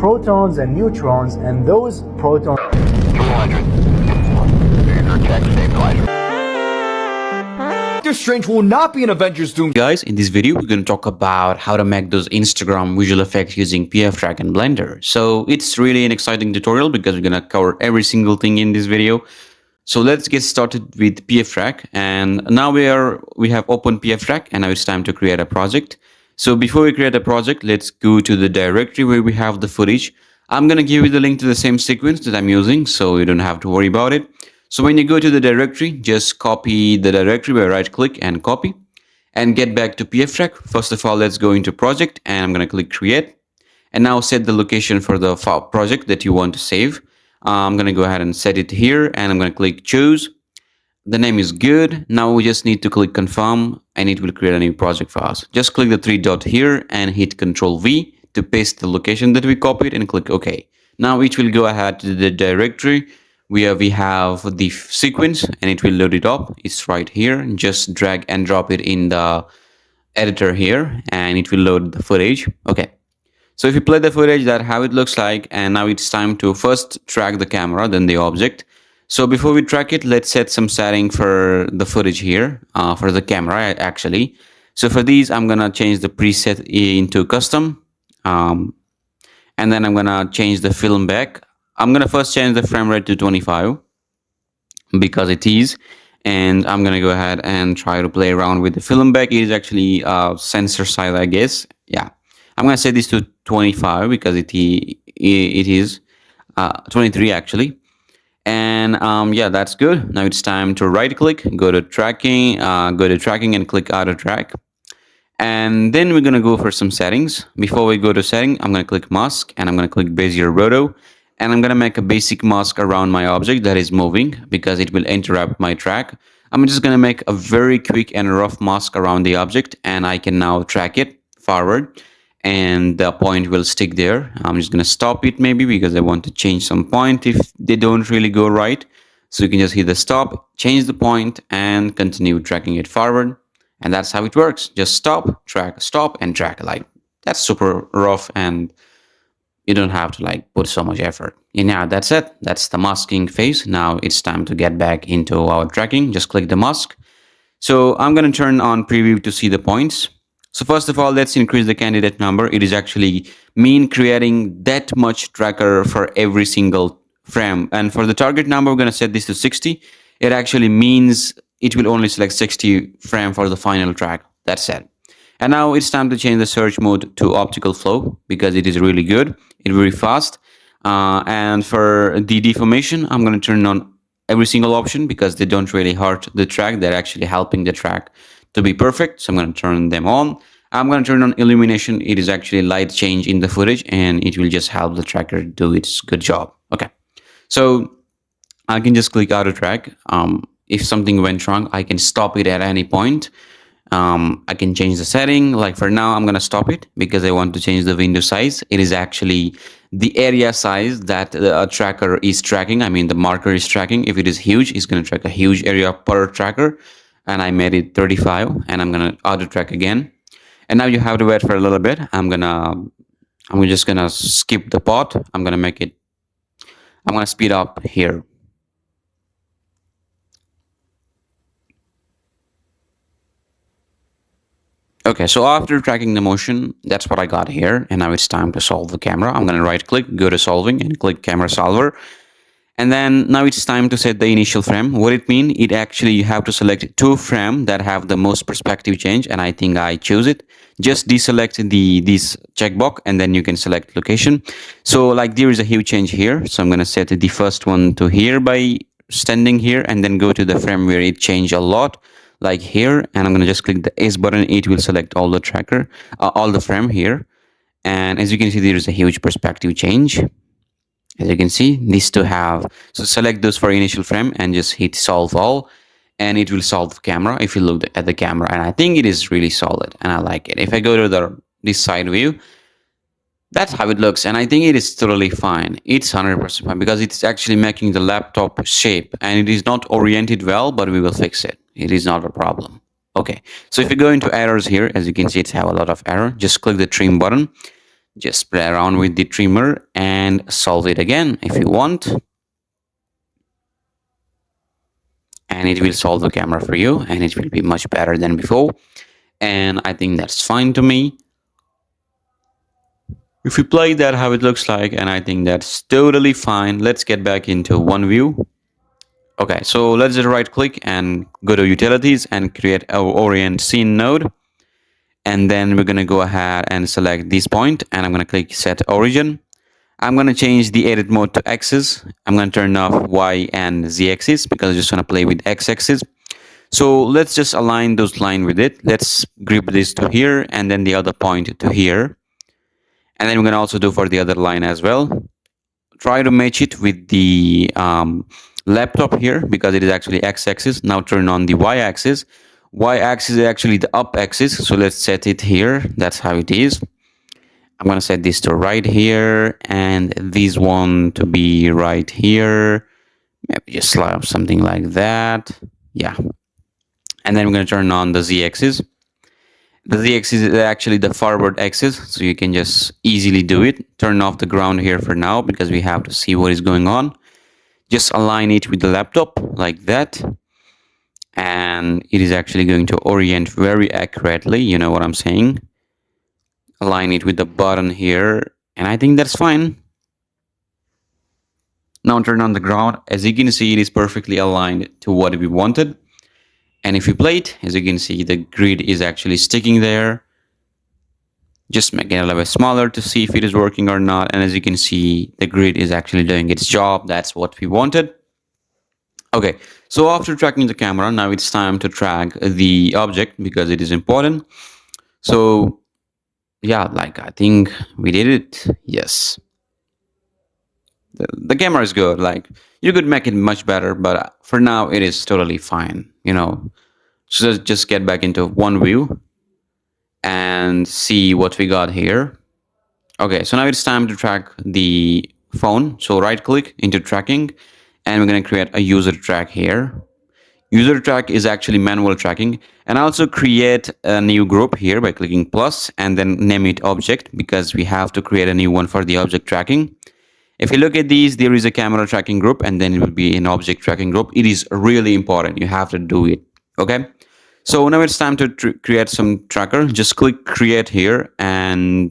protons and neutrons, and those protons... 200. Check stabilizer. Doctor Strange will not be an Avengers Doom. Guys, in this video we're going to talk about how to make those Instagram visual effects using Pftrack and Blender. So it's really an exciting tutorial because we're going to cover every single thing in this video. So let's get started with Pftrack, and now we have opened Pftrack, and now it's time to create a project. So before we create a project, let's go to the directory where we have the footage. I'm going to give you the link to the same sequence that I'm using, so you don't have to worry about it. So when you go to the directory, just copy the directory by right click and copy, and get back to Pftrack. First of all, let's go into project, and I'm going to click create, and now set the location for the project that you want to save. I'm going to go ahead and set it here, and I'm going to click choose. The name is good. Now we just need to click confirm, and it will create a new project for us. Just click the three dot here and hit Ctrl V to paste the location that we copied, and click OK. Now it will go ahead to the directory where we have the sequence, and it will load it up. It's right here. Just drag and drop it in the editor here, and it will load the footage. Okay. So if you play the footage, that's how it looks like. And now it's time to first track the camera, then the object. So before we track it, let's set some setting for the footage here, for the camera actually. So for these, I'm gonna change the preset into custom, and then I'm gonna change the film back. I'm gonna first change the frame rate to 25 because it is, and I'm gonna go ahead and try to play around with the film back. It is actually sensor side, I guess. Yeah, I'm gonna set this to 25 because it is 23 actually. And yeah, that's good. Now it's time to right click, go to tracking and click auto track. And then we're going to go for some settings. Before we go to setting, I'm going to click mask, and I'm going to click Bezier Roto, and I'm going to make a basic mask around my object that is moving because it will interrupt my track. I'm just going to make a very quick and rough mask around the object, and I can now track it forward, and the point will stick there. I'm just going to stop it maybe because I want to change some point if they don't really go right. So you can just hit the stop, change the point, and continue tracking it forward. And that's how it works. Just stop, and track. Like, that's super rough, and you don't have to like put so much effort. And now that's it. That's the masking phase. Now it's time to get back into our tracking. Just click the mask. So I'm going to turn on preview to see the points. So first of all, let's increase the candidate number. It is actually mean creating that much tracker for every single frame. And for the target number, we're going to set this to 60. It actually means it will only select 60 frame for the final track. That's it. And now it's time to change the search mode to optical flow because it is really good. It's very fast. And for the deformation, I'm going to turn on every single option because they don't really hurt the track. They're actually helping the track to be perfect. So I'm going to turn them on. I'm going to turn on illumination. It is actually light change in the footage, and it will just help the tracker do its good job. Okay. So I can just click auto track. If something went wrong, I can stop it at any point. I can change the setting. Like for now, I'm going to stop it because I want to change the window size. It is actually the area size that the tracker is tracking. I mean, the marker is tracking. If it is huge, it's going to track a huge area per tracker. And I made it 35, and I'm gonna auto track again. And now you have to wait for a little bit. I'm just gonna skip the part. I'm gonna speed up here. Okay, so after tracking the motion, that's what I got here. And now it's time to solve the camera. I'm gonna right click, go to solving, and click camera solver. And then now it's time to set the initial frame. What it means, it actually you have to select two frames that have the most perspective change, and I think I choose it. Just deselect this checkbox, and then you can select location. So like there is a huge change here. So I'm going to set the first one to here by standing here, and then go to the frame where it changed a lot, like here. And I'm going to just click the S button. It will select all the tracker, all the frame here. And as you can see, there is a huge perspective change. As you can see, these two have, so select those for initial frame and just hit solve all, and it will solve the camera if you look at the camera. And I think it is really solid, and I like it. If I go to this side view, that's how it looks, and I think it is totally fine. It's 100% fine because it's actually making the laptop shape, and it is not oriented well, but we will fix it. It is not a problem. Okay, so if you go into errors here, as you can see, it's have a lot of error. Just click the trim button. Just play around with the trimmer and solve it again if you want. And it will solve the camera for you, and it will be much better than before. And I think that's fine to me. If we play that, how it looks like, and I think that's totally fine. Let's get back into one view. Okay, so let's just right click and go to utilities and create our orient scene node. And then we're gonna go ahead and select this point, and I'm gonna click set origin. I'm gonna change the edit mode to axis. I'm gonna turn off Y and Z axis because I just wanna play with X axis. So let's just align those lines with it. Let's grip this to here and then the other point to here. And then we're going to also do for the other line as well. Try to match it with the laptop here because it is actually x-axis. Now turn on the y-axis. Y-axis is actually the up axis. So let's set it here. That's how it is. I'm going to set this to right here and this one to be right here. Maybe just slide something like that. Yeah. And then we're going to turn on the z-axis. The z-axis is actually the forward axis, so you can just easily do it. Turn off the ground here for now because we have to see what is going on. Just align it with the laptop like that. And it is actually going to orient very accurately, you know what I'm saying. Align it with the button here, and I think that's fine. Now turn on the ground. As you can see, it is perfectly aligned to what we wanted. And if you play it, as you can see, the grid is actually sticking there. Just make it a little bit smaller to see if it is working or not. And as you can see, the grid is actually doing its job. That's what we wanted. Okay, so after tracking the camera, now it's time to track the object because it is important. So yeah, like I think we did it. Yes. The camera is good. Like you could make it much better, but for now it is totally fine, you know. So let's just get back into one view and see what we got here. Okay, so now it's time to track the phone. So right click into tracking and we're going to create a user track here. User track is actually manual tracking, and also create a new group here by clicking plus and then name it object because we have to create a new one for the object tracking. If you look at these, there is a camera tracking group and then it will be an object tracking group. It is really important. You have to do it. Okay. So now it's time to create some tracker. Just click create here and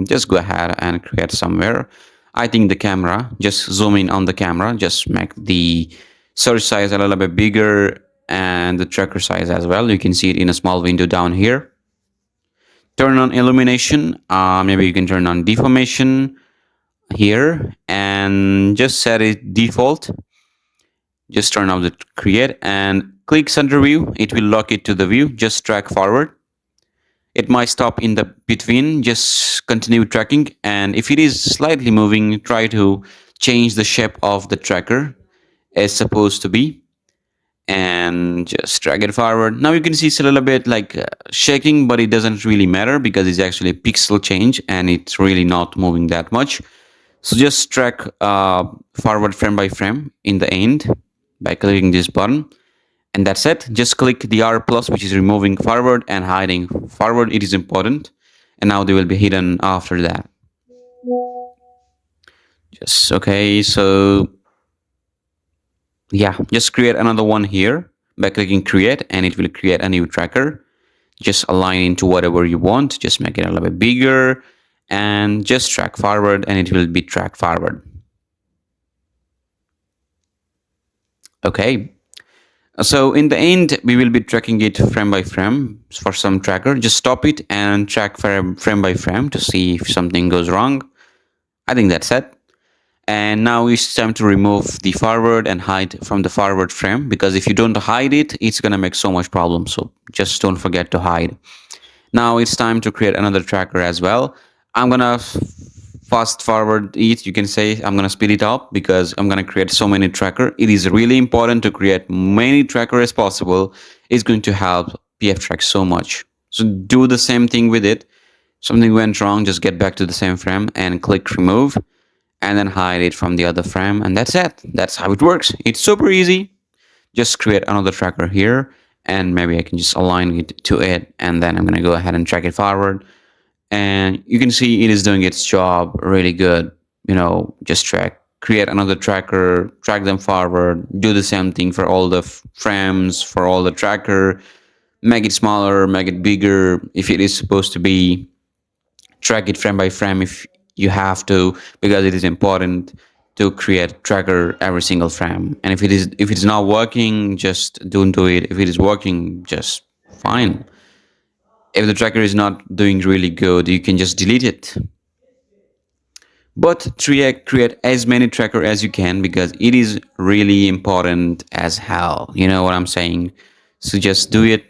just go ahead and create somewhere. I think the camera, just zoom in on the camera, just make the search size a little bit bigger and the tracker size as well. You can see it in a small window down here. Turn on illumination. Maybe you can turn on deformation here and just set it default. Just turn off the create and click center view. It will lock it to the view. Just track forward. It might stop in the between. Just continue tracking, and if it is slightly moving, try to change the shape of the tracker as supposed to be and just drag it forward. Now you can see it's a little bit like shaking, but it doesn't really matter because it's actually a pixel change and it's really not moving that much. So just track forward frame by frame in the end by clicking this button, and that's it. Just click the R plus, which is removing forward and hiding forward. It is important, and now they will be hidden after that. Just okay. So yeah, just create another one here by clicking create, and it will create a new tracker. Just align into whatever you want. Just make it a little bit bigger and just track forward, and it will be tracked forward. Okay, so in the end we will be tracking it frame by frame for some tracker. Just stop it and track frame by frame to see if something goes wrong. I think that's it. And now it's time to remove the forward and hide from the forward frame, because if you don't hide it, it's gonna make so much problem. So just don't forget to hide. Now it's time to create another tracker as well. I'm gonna fast forward it, you can say. I'm gonna speed it up because I'm gonna create so many tracker. It is really important to create many tracker as possible. It's going to help Pftrack so much. So do the same thing with it. Something went wrong, just get back to the same frame and click remove, and then hide it from the other frame, and that's it. That's how it works. It's super easy. Just create another tracker here, and maybe I can just align it to it, and then I'm gonna go ahead and track it forward. and you can see it is doing its job really good. Just create another tracker, track them forward, do the same thing for all the frames, for all the tracker, make it smaller, make it bigger if it is supposed to be, track it frame by frame if you have to, because it is important to create tracker every single frame. And if it is not working, just don't do it. If it is working, just fine. If the tracker is not doing really good, you can just delete it. But create as many tracker as you can, because it is really important as hell. You know what I'm saying? So just do it.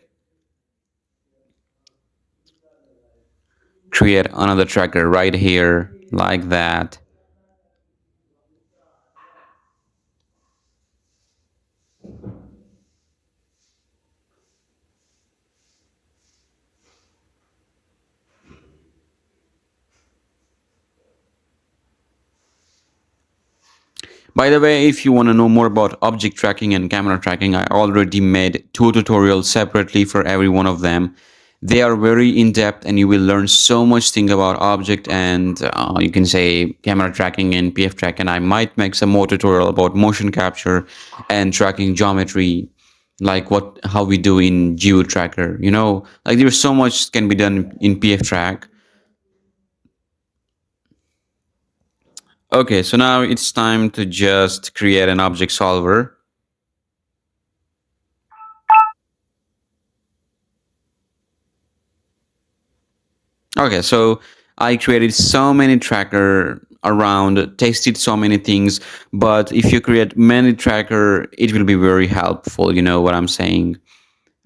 Create another tracker right here, like that. By the way, if you want to know more about object tracking and camera tracking, I already made 2 tutorials separately for every one of them. They are very in-depth, and you will learn so much thing about object and you can say camera tracking and Pftrack. And I might make some more tutorial about motion capture and tracking geometry, like how we do in Geo Tracker. Like there's so much can be done in Pftrack. Okay, so now it's time to just create an object solver. Okay, so I created so many tracker around, tested so many things, but if you create many tracker, it will be very helpful. You know what I'm saying?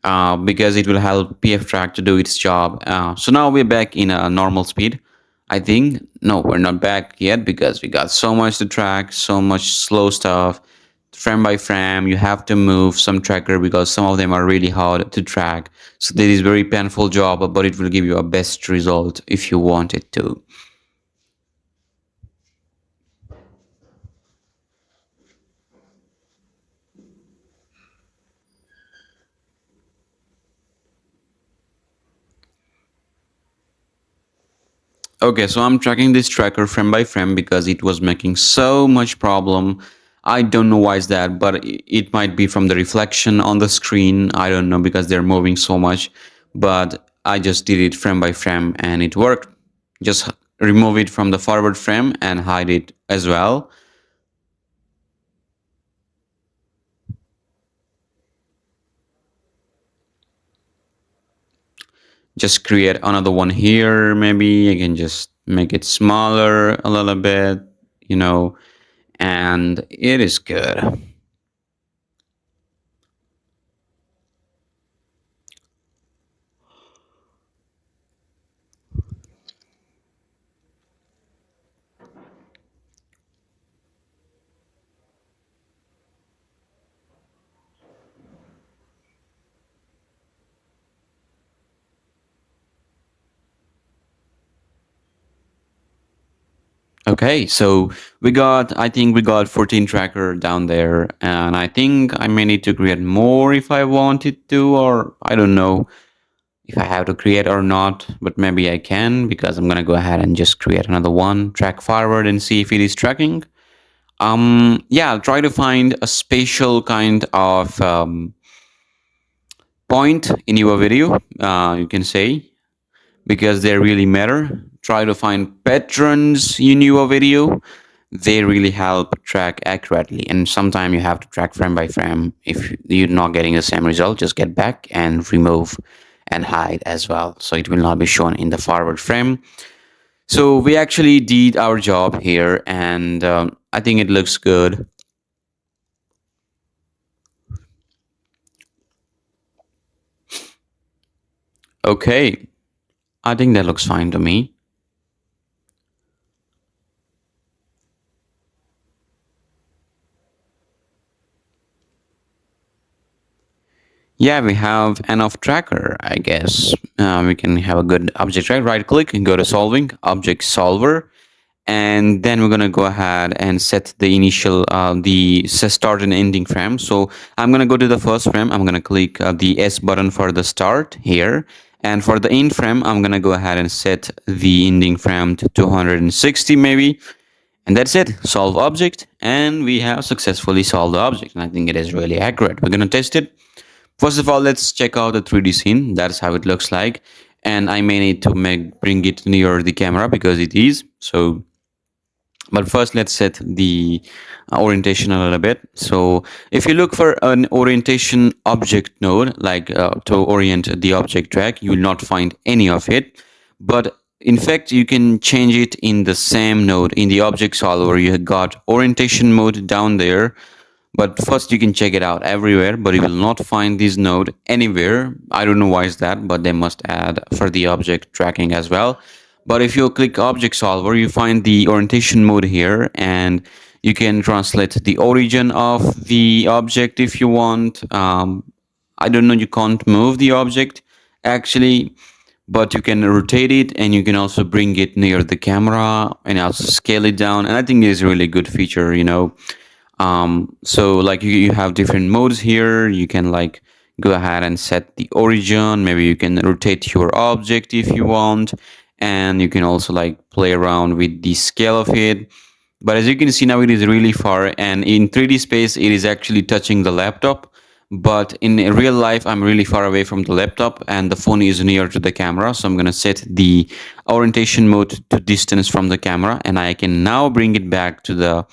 Because it will help Pftrack to do its job. So now we're back in a normal speed. I think, no, we're not back yet because we got so much to track, so much slow stuff. Frame by frame, you have to move some tracker because some of them are really hard to track. So this is very painful job, but it will give you a best result if you want it to. Okay, so I'm tracking this tracker frame by frame because it was making so much problem. I don't know why is that, but it might be from the reflection on the screen. I don't know, because they're moving so much. But I just did it frame by frame and it worked. Just remove it from the forward frame and hide it as well. Just create another one here. Maybe I can just make it smaller a little bit, and it is good. Okay, so I think we got 14 tracker down there, and I think I may need to create more if I wanted to, or I don't know if I have to create or not, but maybe I can, because I'm gonna go ahead and just create another one, track forward and see if it is tracking. Yeah, I'll try to find a spatial kind of point in your video, you can say, because they really matter. Try to find patterns in your video. They really help track accurately. And sometimes you have to track frame by frame. If you're not getting the same result, just get back and remove and hide as well. So it will not be shown in the forward frame. So we actually did our job here, and I think it looks good. Okay, I think that looks fine to me. Yeah, we have enough tracker, I guess. We can have a good object track. Right click and go to solving, object solver. And then we're going to go ahead and set the initial, the start and ending frame. So I'm going to go to the first frame. I'm going to click the S button for the start here. And for the end frame, I'm gonna go ahead and set the ending frame to 260 maybe. And that's it, solve object, and we have successfully solved the object. And I think it is really accurate. We're gonna test it. First of all, let's check out the 3D scene. That's how it looks like. And I may need to bring it near the camera because it is. So, but first let's set the orientation a little bit. So if you look for an orientation object node, like to orient the object track, you will not find any of it. But in fact, you can change it in the same node. In the object solver, you have got orientation mode down there. But first you can check it out everywhere, but you will not find this node anywhere. I don't know why is that, but they must add for the object tracking as well. But if you click object solver, you find the orientation mode here, and you can translate the origin of the object if you want. I don't know, you can't move the object actually, but you can rotate it, and you can also bring it near the camera and also scale it down. And I think it's a really good feature, you know. So like you have different modes here. You can like go ahead and set the origin. Maybe you can rotate your object if you want, and you can also like play around with the scale of it. But as you can see now, it is really far, and in 3D space it is actually touching the laptop. But in real life, I'm really far away from the laptop and the phone is near to the camera. So I'm going to set the orientation mode to distance from the camera, and I can now bring it back to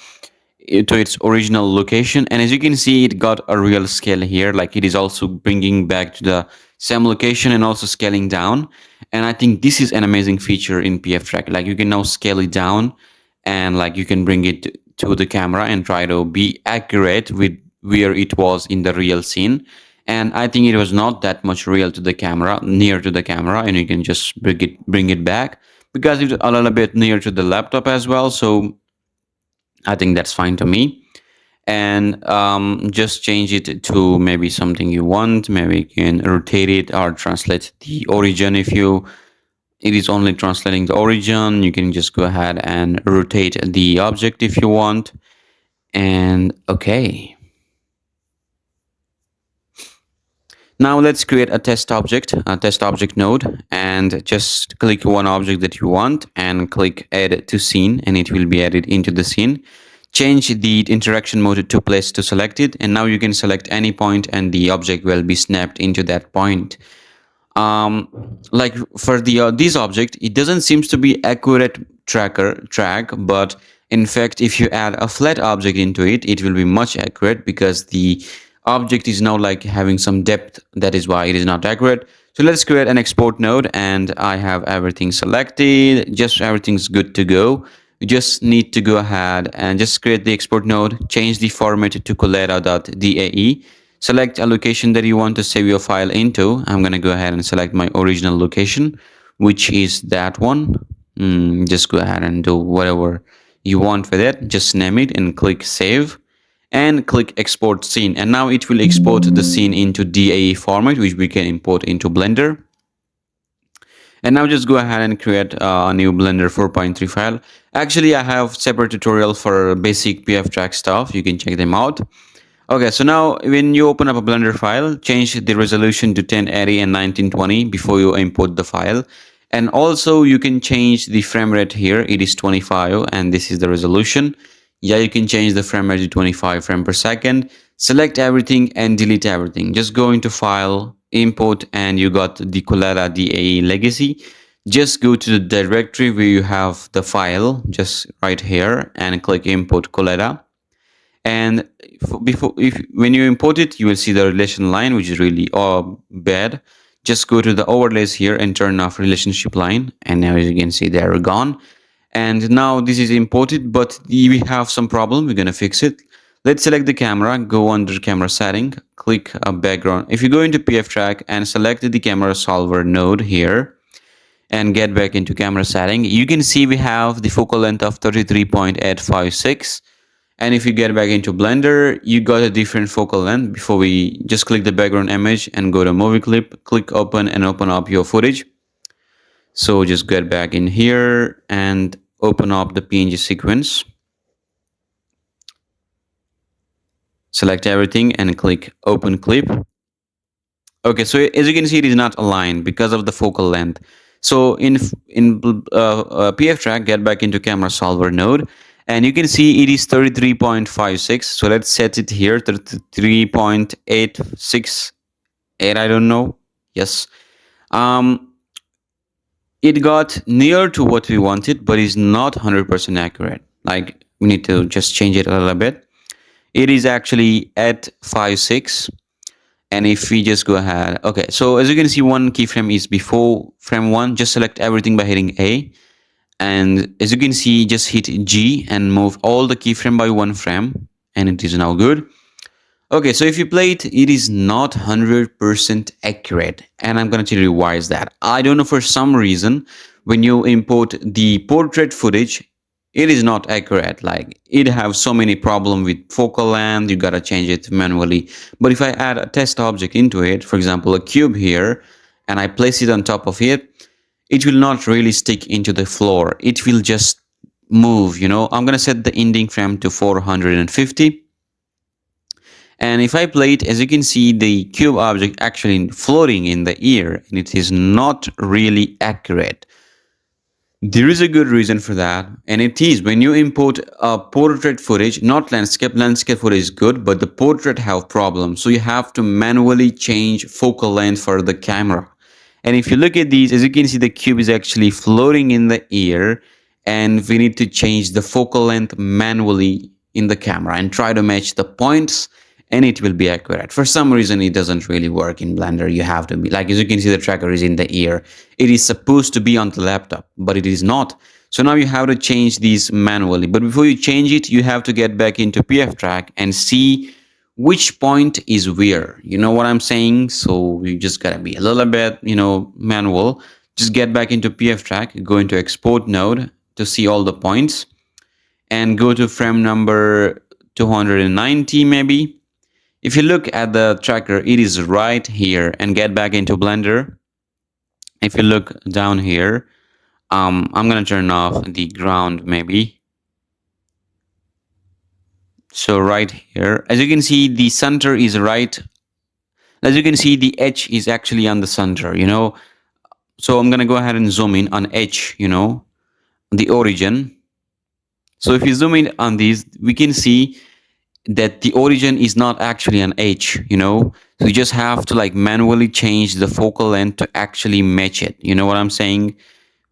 its original location. And as you can see, it got a real scale here, like it is also bringing back to the same location and also scaling down. And I think this is an amazing feature in Pftrack. Like you can now scale it down, and like you can bring it to the camera and try to be accurate with where it was in the real scene. And I think it was not that much real to the camera, near to the camera, and you can just bring it back because it's a little bit near to the laptop as well. So I think that's fine to me. And just change it to maybe something you want. Maybe you can rotate it or translate the origin. If it is only translating the origin, you can just go ahead and rotate the object if you want. And okay. Now let's create a test object node, and just click one object that you want and click add to scene, and it will be added into the scene. Change the interaction mode to place to selected, and now you can select any point and the object will be snapped into that point. Like for the this object, it doesn't seems to be accurate track, but in fact if you add a flat object into it, it will be much accurate because the object is now like having some depth. That is why it is not accurate. So let's create an export node, and I have everything selected, just everything's good to go. You just need to go ahead and just create the export node, change the format to colera.dae, select a location that you want to save your file into. I'm going to go ahead and select my original location, which is that one. Just go ahead and do whatever you want with it. Just name it and click save, and click export scene, and now it will export the scene into DAE format, which we can import into Blender. And now just go ahead and create a new Blender 4.3 file. Actually, I have separate tutorial for basic Pftrack stuff. You can check them out. Okay, so now when you open up a Blender file, change the resolution to 1080 and 1920 before you import the file. And also you can change the frame rate here. It is 25 and this is the resolution. Yeah, you can change the frame rate to 25 frames per second. Select everything and delete everything. Just go into file, import, and you got the Colera DAE legacy. Just go to the directory where you have the file, just right here, and click import Colera. And when you import it, you will see the relation line, which is really bad. Just go to the overlays here and turn off relationship line, and now as you can see, they're gone. And now this is imported, but we have some problem. We're gonna fix it. Let's select the camera, go under camera setting, click a background. If you go into Pftrack and select the camera solver node here and get back into camera setting, you can see we have the focal length of 33.856. And if you get back into Blender, you got a different focal length. Before we just click the background image and go to movie clip, click open and open up your footage. So just get back in here and open up the PNG sequence. Select everything and click open clip. Okay, so as you can see, it is not aligned because of the focal length. So Pftrack, get back into camera solver node, and you can see it is 33.56. So let's set it here, 33.868. I don't know. Yes. Um, it got near to what we wanted, but is not 100% accurate. Like we need to just change it a little bit. It is actually at 56. And if we just go ahead, okay, so as you can see, one keyframe is before frame one. Just select everything by hitting A. And as you can see, just hit G and move all the keyframe by one frame. And it is now good. Okay, so if you play it, it is not 100% accurate. And I'm going to tell you why is that. I don't know, for some reason, when you import the portrait footage, it is not accurate. Like it have so many problem with focal length, you got to change it manually. But if I add a test object into it, for example, a cube here, and I place it on top of it, it will not really stick into the floor. It will just move, I'm going to set the ending frame to 450. And if I play it, as you can see, the cube object actually floating in the air, and it is not really accurate. There is a good reason for that, and it is when you import a portrait footage, not landscape. Landscape footage is good, but the portrait have problems, so you have to manually change focal length for the camera. And if you look at these, as you can see, the cube is actually floating in the air, and we need to change the focal length manually in the camera and try to match the points, and it will be accurate. For some reason, it doesn't really work in Blender. You have to be, like, as you can see, the tracker is in the ear. It is supposed to be on the laptop, but it is not. So now you have to change these manually. But before you change it, you have to get back into Pftrack and see which point is where. You know what I'm saying? So you just gotta be a little bit, manual. Just get back into Pftrack, go into export node to see all the points, and go to frame number 290 maybe. If you look at the tracker, it is right here, and get back into Blender. If you look down here, I'm gonna turn off the ground maybe. So right here, as you can see, the center is right. As you can see, the edge is actually on the center, So I'm gonna go ahead and zoom in on edge, the origin. So if you zoom in on these, we can see that the origin is not actually an H, so you just have to like manually change the focal length to actually match it. You know what I'm saying?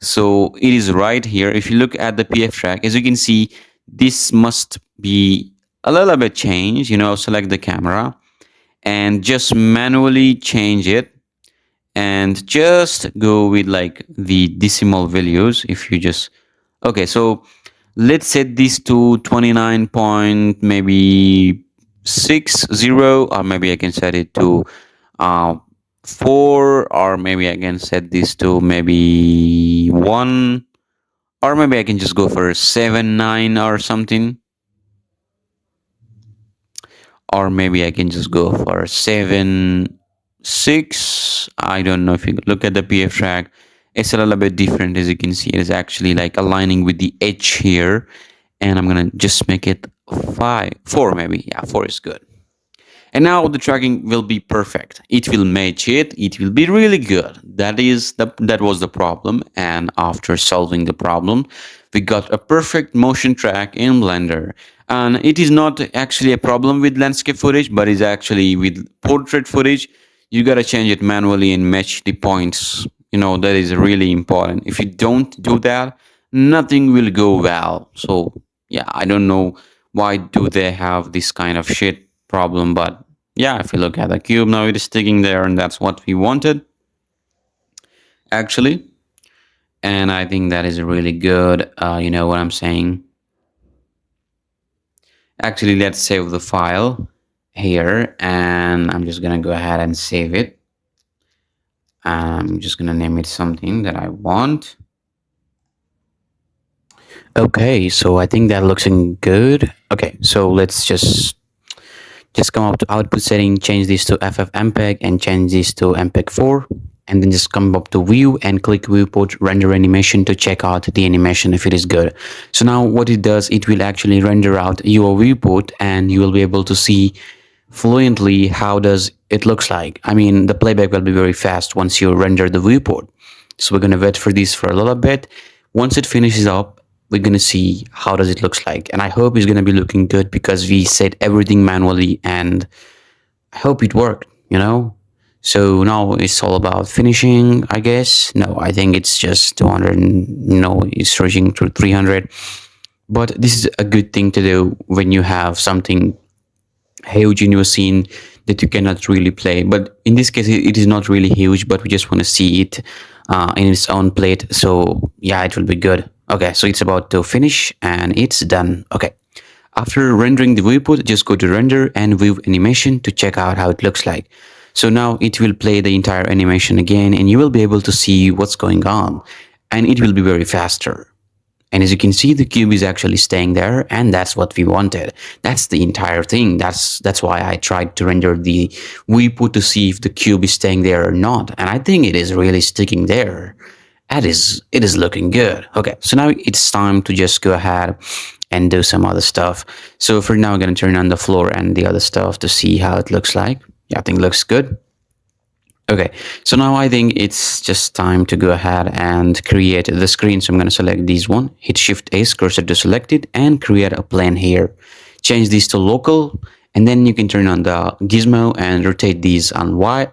So it is right here. If you look at the Pftrack, as you can see, this must be a little bit changed. Select the camera and just manually change it, and just go with like the decimal values. If you just, okay, so let's set this to 29 point maybe 60, or maybe I can set it to 4, or maybe I can set this to maybe 1, or maybe I can just go for 7, 9 or something, or maybe I can just go for 7, 6. I don't know. If you look at the Pftrack, it's a little bit different. As you can see, it is actually like aligning with the edge here, and I'm gonna just make it 4 maybe. Yeah, 4 is good. And now the tracking will be perfect. It will match it. It will be really good. That was the problem. And after solving the problem, we got a perfect motion track in Blender. And it is not actually a problem with landscape footage, but it's actually with portrait footage. You gotta change it manually and match the points. That is really important. If you don't do that, nothing will go well. So yeah, I don't know why do they have this kind of shit problem, but yeah, if you look at the cube now, it is sticking there, and that's what we wanted actually. And I think that is really good. You know what I'm saying? Actually, let's save the file here, and I'm just gonna go ahead and save it. I'm just gonna name it something that I want. Okay, so I think that looks good. Okay, so let's just come up to output setting, change this to FFmpeg, and change this to MPEG 4, and then just come up to view and click viewport render animation to check out the animation if it is good. So now what it does, it will actually render out your viewport, and you will be able to see fluently how does it looks like. I mean, the playback will be very fast once you render the viewport. So we're gonna wait for this for a little bit. Once it finishes up, we're gonna see how does it looks like. And I hope it's gonna be looking good because we set everything manually, and I hope it worked, you know? So now it's all about finishing, I guess. No, I think it's just 200, no, it's reaching to 300. But this is a good thing to do when you have something huge in your scene that you cannot really play. But in this case, it is not really huge, but we just want to see it in its own plate. So yeah, it will be good. Okay, so it's about to finish and it's done. Okay. After rendering the viewport, just go to render and view animation to check out how it looks like. So now it will play the entire animation again and you will be able to see what's going on, and it will be very faster. And as you can see, the cube is actually staying there, and that's what we wanted. That's the entire thing. That's why I tried to render the viewport to see if the cube is staying there or not. And I think it is really sticking there. It is looking good. Okay, so now it's time to just go ahead and do some other stuff. So for now, I'm going to turn on the floor and the other stuff to see how it looks like. Yeah, I think it looks good. Okay, so now I think it's just time to go ahead and create the screen. So I'm going to select this one, hit Shift S, cursor to select it, and create a plane here. Change this to local, and then you can turn on the gizmo and rotate these on Y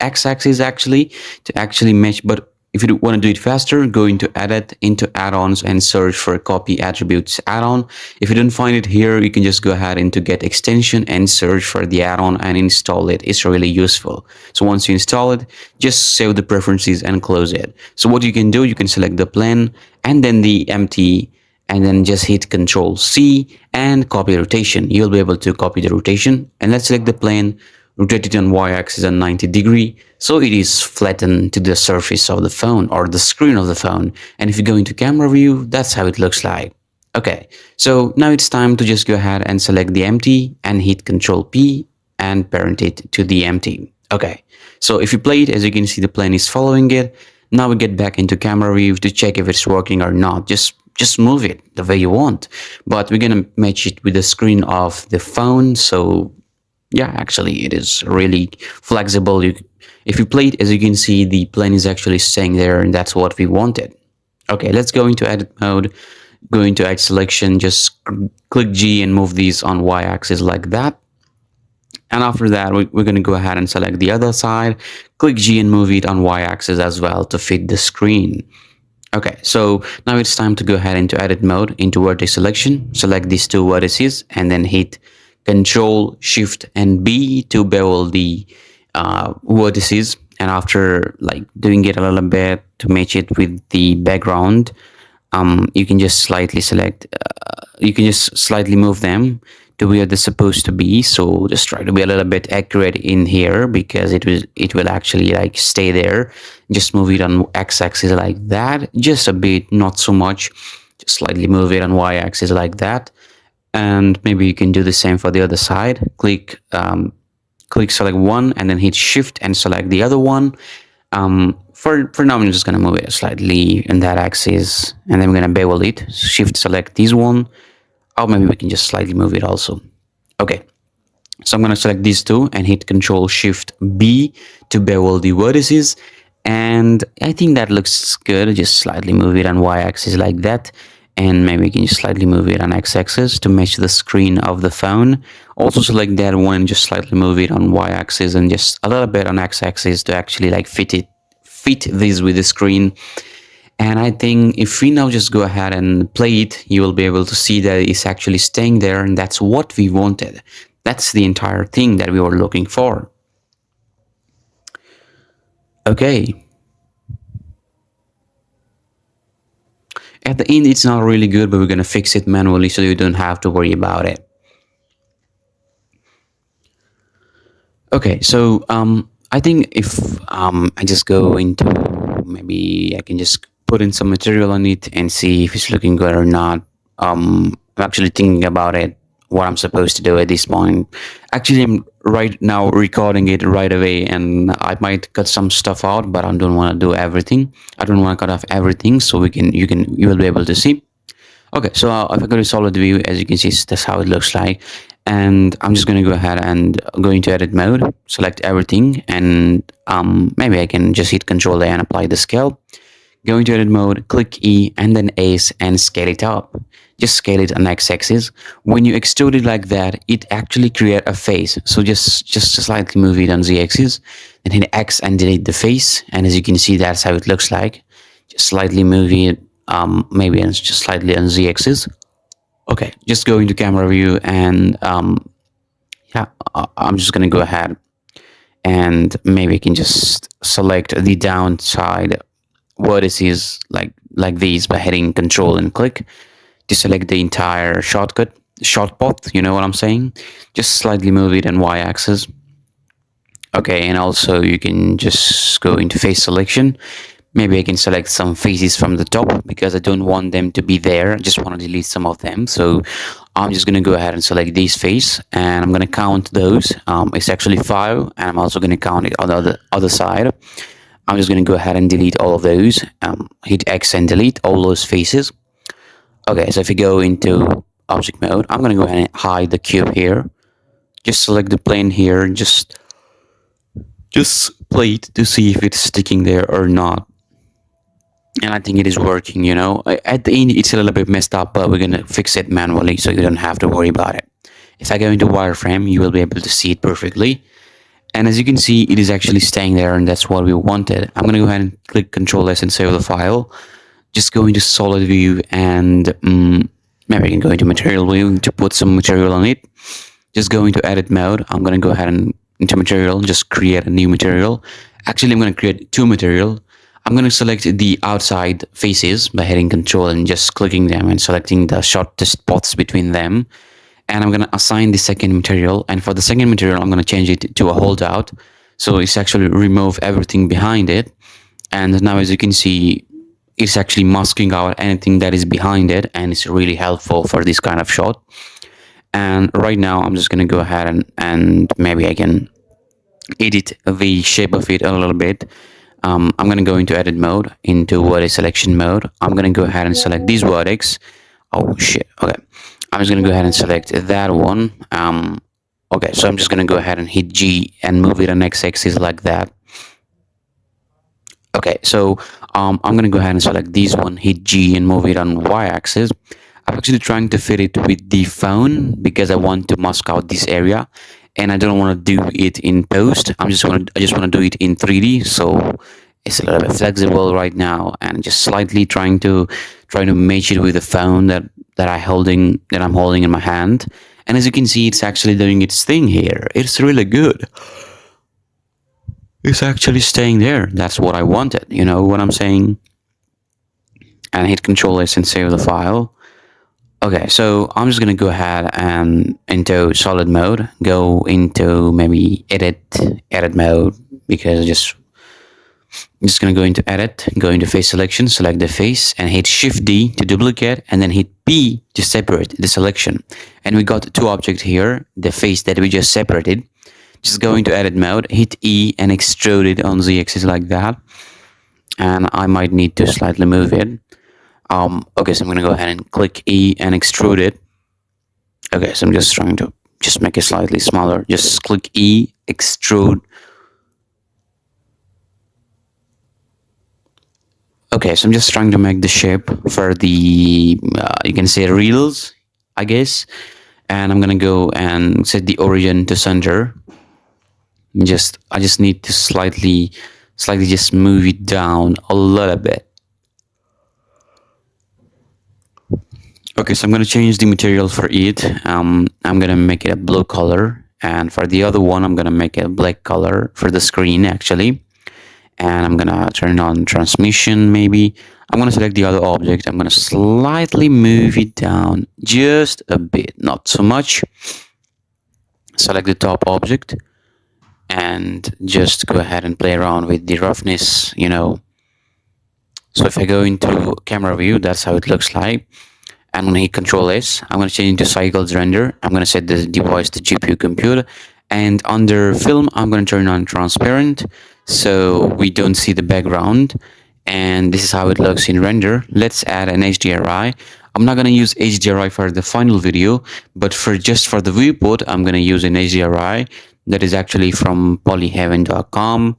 x-axis actually to actually match. But if you want to do it faster, go into Edit, into Add-ons, and search for Copy Attributes add-on. If you don't find it here, you can just go ahead into Get Extension and search for the add-on and install it. It's really useful. So once you install it, just save the preferences and close it. So what you can do, you can select the plane and then the empty, and then just hit Control C and copy rotation. You'll be able to copy the rotation, and let's select the plane, rotate it on y-axis on 90 degree, so it is flattened to the surface of the phone or the screen of the phone. And if you go into camera view, that's how it looks like. Okay, so now it's time to just go ahead and select the empty and hit Control P and parent it to the empty. Okay, so if you play it, as you can see, the plane is following it. Now we get back into camera view to check if it's working or not. Just move it the way you want, but we're gonna match it with the screen of the phone. So yeah, actually it is really flexible. If you play it, as you can see, the plane is actually staying there, and that's what we wanted. Okay, let's go into edit mode, go into edge selection, just click G and move these on y-axis like that. And after that, we're going to go ahead and select the other side, click G and move it on y-axis as well to fit the screen. Okay, so now it's time to go ahead into edit mode, into vertex selection, select these two vertices, and then hit Control Shift and B to bevel the vertices. And after like doing it a little bit to match it with the background, you can just slightly select, you can just slightly move them to where they're supposed to be. So just try to be a little bit accurate in here, because it will actually like stay there. Just move it on x-axis like that, just a bit, not so much. Just slightly move it on y-axis like that. And maybe you can do the same for the other side. Click select one and then hit Shift and select the other one. For now, I'm just gonna move it slightly in that axis, and then we're gonna bevel it. Shift select this one, or maybe we can just slightly move it also. Okay, so I'm gonna select these two and hit Control Shift B to bevel the vertices, and I think that looks good. Just slightly move it on y-axis like that. And maybe we can just slightly move it on x-axis to match the screen of the phone. Also select that one, just slightly move it on y-axis and just a little bit on x-axis to actually like fit this with the screen. And I think if we now just go ahead and play it, you will be able to see that it's actually staying there, and that's what we wanted. That's the entire thing that we were looking for. Okay. At the end, it's not really good, but we're going to fix it manually so you don't have to worry about it. Okay, so I think if I just go into, maybe I can just put in some material on it and see if it's looking good or not. I'm actually thinking about it, what I'm supposed to do at this point. Actually, I'm right now recording it right away, and I might cut some stuff out, but I don't want to do everything. I don't want to cut off everything, so you will be able to see. Okay, so if I go to solid view, as you can see, that's how it looks like. And I'm just going to go ahead and go into edit mode, select everything, and maybe I can just hit Control A and apply the scale. Go into edit mode, click E and then S and scale it up. Just scale it on x-axis. When you extrude it like that, it actually create a face. So just slightly move it on z-axis, then hit X and delete the face. And as you can see, that's how it looks like. Just slightly move it, maybe just slightly on z-axis. Okay, just go into camera view and yeah, I'm just gonna go ahead and maybe I can just select the downside vertices like these by hitting Control and click to select the entire shot path. You know what I'm saying? Just slightly move it on y-axis. Okay, and also you can just go into face selection. Maybe I can select some faces from the top because I don't want them to be there. I just want to delete some of them. So I'm just going to go ahead and select this face and I'm going to count those. It's actually 5 and I'm also going to count it on the other side. I'm just going to go ahead and delete all of those. Hit X and delete all those faces. Okay, so if you go into object mode, I'm going to go ahead and hide the cube here. Just select the plane here and just play it to see if it's sticking there or not. And I think it is working, you know. At the end, it's a little bit messed up, but we're going to fix it manually so you don't have to worry about it. If I go into wireframe, you will be able to see it perfectly. And as you can see, it is actually staying there, and that's what we wanted. I'm going to go ahead and click Control S and save the file. Just go into solid view and maybe I can go into material view to put some material on it. Just go into edit mode. I'm going to go ahead and into material, just create a new material. Actually, I'm going to create 2 material. I'm going to select the outside faces by hitting Control and just clicking them and selecting the shortest paths between them. And I'm going to assign the second material. And for the second material, I'm going to change it to a holdout. So it's actually remove everything behind it. And now as you can see, it's actually masking out anything that is behind it. And it's really helpful for this kind of shot. And right now, I'm just going to go ahead and maybe I can edit the shape of it a little bit. I'm going to go into edit mode, into vertex selection mode. I'm going to go ahead and select these vertex. Oh shit, okay. I'm just going to go ahead and select that one. Okay, so I'm just going to go ahead and hit G and move it on x-axis like that. Okay, so I'm going to go ahead and select this one, hit G and move it on y-axis. I'm actually trying to fit it with the phone because I want to mask out this area. And I don't want to do it in post. I just want to do it in 3D. So it's a little bit flexible right now, and just slightly trying to match it with the phone that I'm holding in my hand. And as you can see, it's actually doing its thing here. It's really good. It's actually staying there. That's what I wanted. You know what I'm saying? And hit Control S and save the file. Okay, so I'm just gonna go ahead and into solid mode, go into maybe edit mode, because I'm just gonna go into edit, go into face selection, select the face and hit Shift D to duplicate and then hit P to separate the selection. And we got 2 objects here, the face that we just separated. Just go into edit mode, hit E and extrude it on the axis like that. And I might need to slightly move it. Okay, so I'm gonna go ahead and click E and extrude it. Okay, so I'm just trying to make it slightly smaller. Just click E, extrude. Okay, so I'm just trying to make the shape for the you can say reels, I guess. And I'm gonna go and set the origin to center. I just need to slightly just move it down a little bit. Okay, so I'm going to change the material for it. I'm going to make it a blue color. And for the other one, I'm going to make it a black color for the screen, actually. And I'm going to turn on transmission, maybe. I'm going to select the other object. I'm going to slightly move it down just a bit, not so much. Select the top object. And just go ahead and play around with the roughness, you know. So if I go into camera view, that's how it looks like. I'm going to hit Control S. I'm going to change into cycles render. I'm going to set the device to GPU compute. And under film, I'm going to turn on transparent so we don't see the background. And this is how it looks in render. Let's add an HDRI. I'm not going to use HDRI for the final video, but for just for the viewport, I'm going to use an HDRI that is actually from polyheaven.com.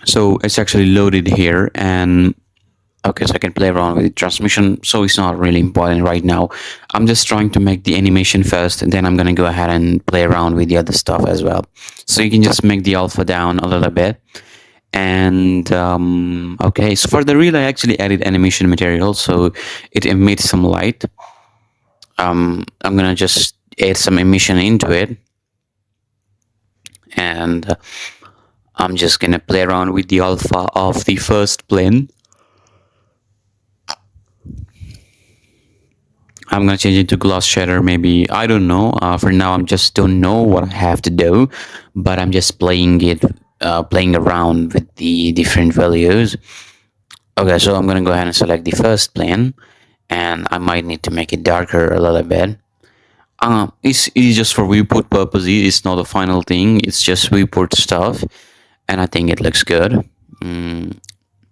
So it's actually loaded here, and okay, so I can play around with the transmission, so it's not really important right now. I'm just trying to make the animation first, and then I'm going to go ahead and play around with the other stuff as well. So you can just make the alpha down a little bit. And okay, so for the reel, I actually added animation material, so it emits some light. I'm going to just add some emission into it. And I'm just going to play around with the alpha of the first plane. I'm gonna change it to gloss shader, maybe. I don't know. For now, I'm just don't know what I have to do, but I'm just playing around with the different values. Okay, so I'm gonna go ahead and select the first plane, and I might need to make it darker a little bit. It's just for viewport purposes. It's not the final thing. It's just viewport stuff, and I think it looks good.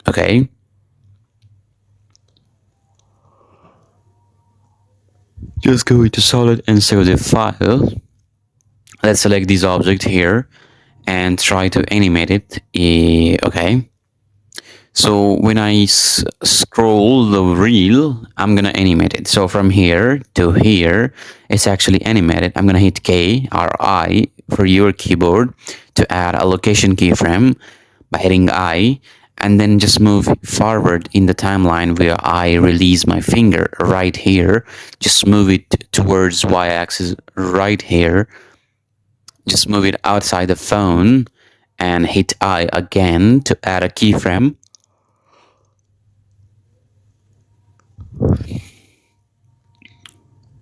Okay. Just go into solid and save the file. Let's select this object here and try to animate it. Okay. So when I scroll the reel, I'm gonna animate it. So from here to here, it's actually animated. I'm gonna hit K or I for your keyboard to add a location keyframe by hitting I, and then just move forward in the timeline where I release my finger right here. Just move it towards y-axis right here. Just move it outside the phone and hit I again to add a keyframe.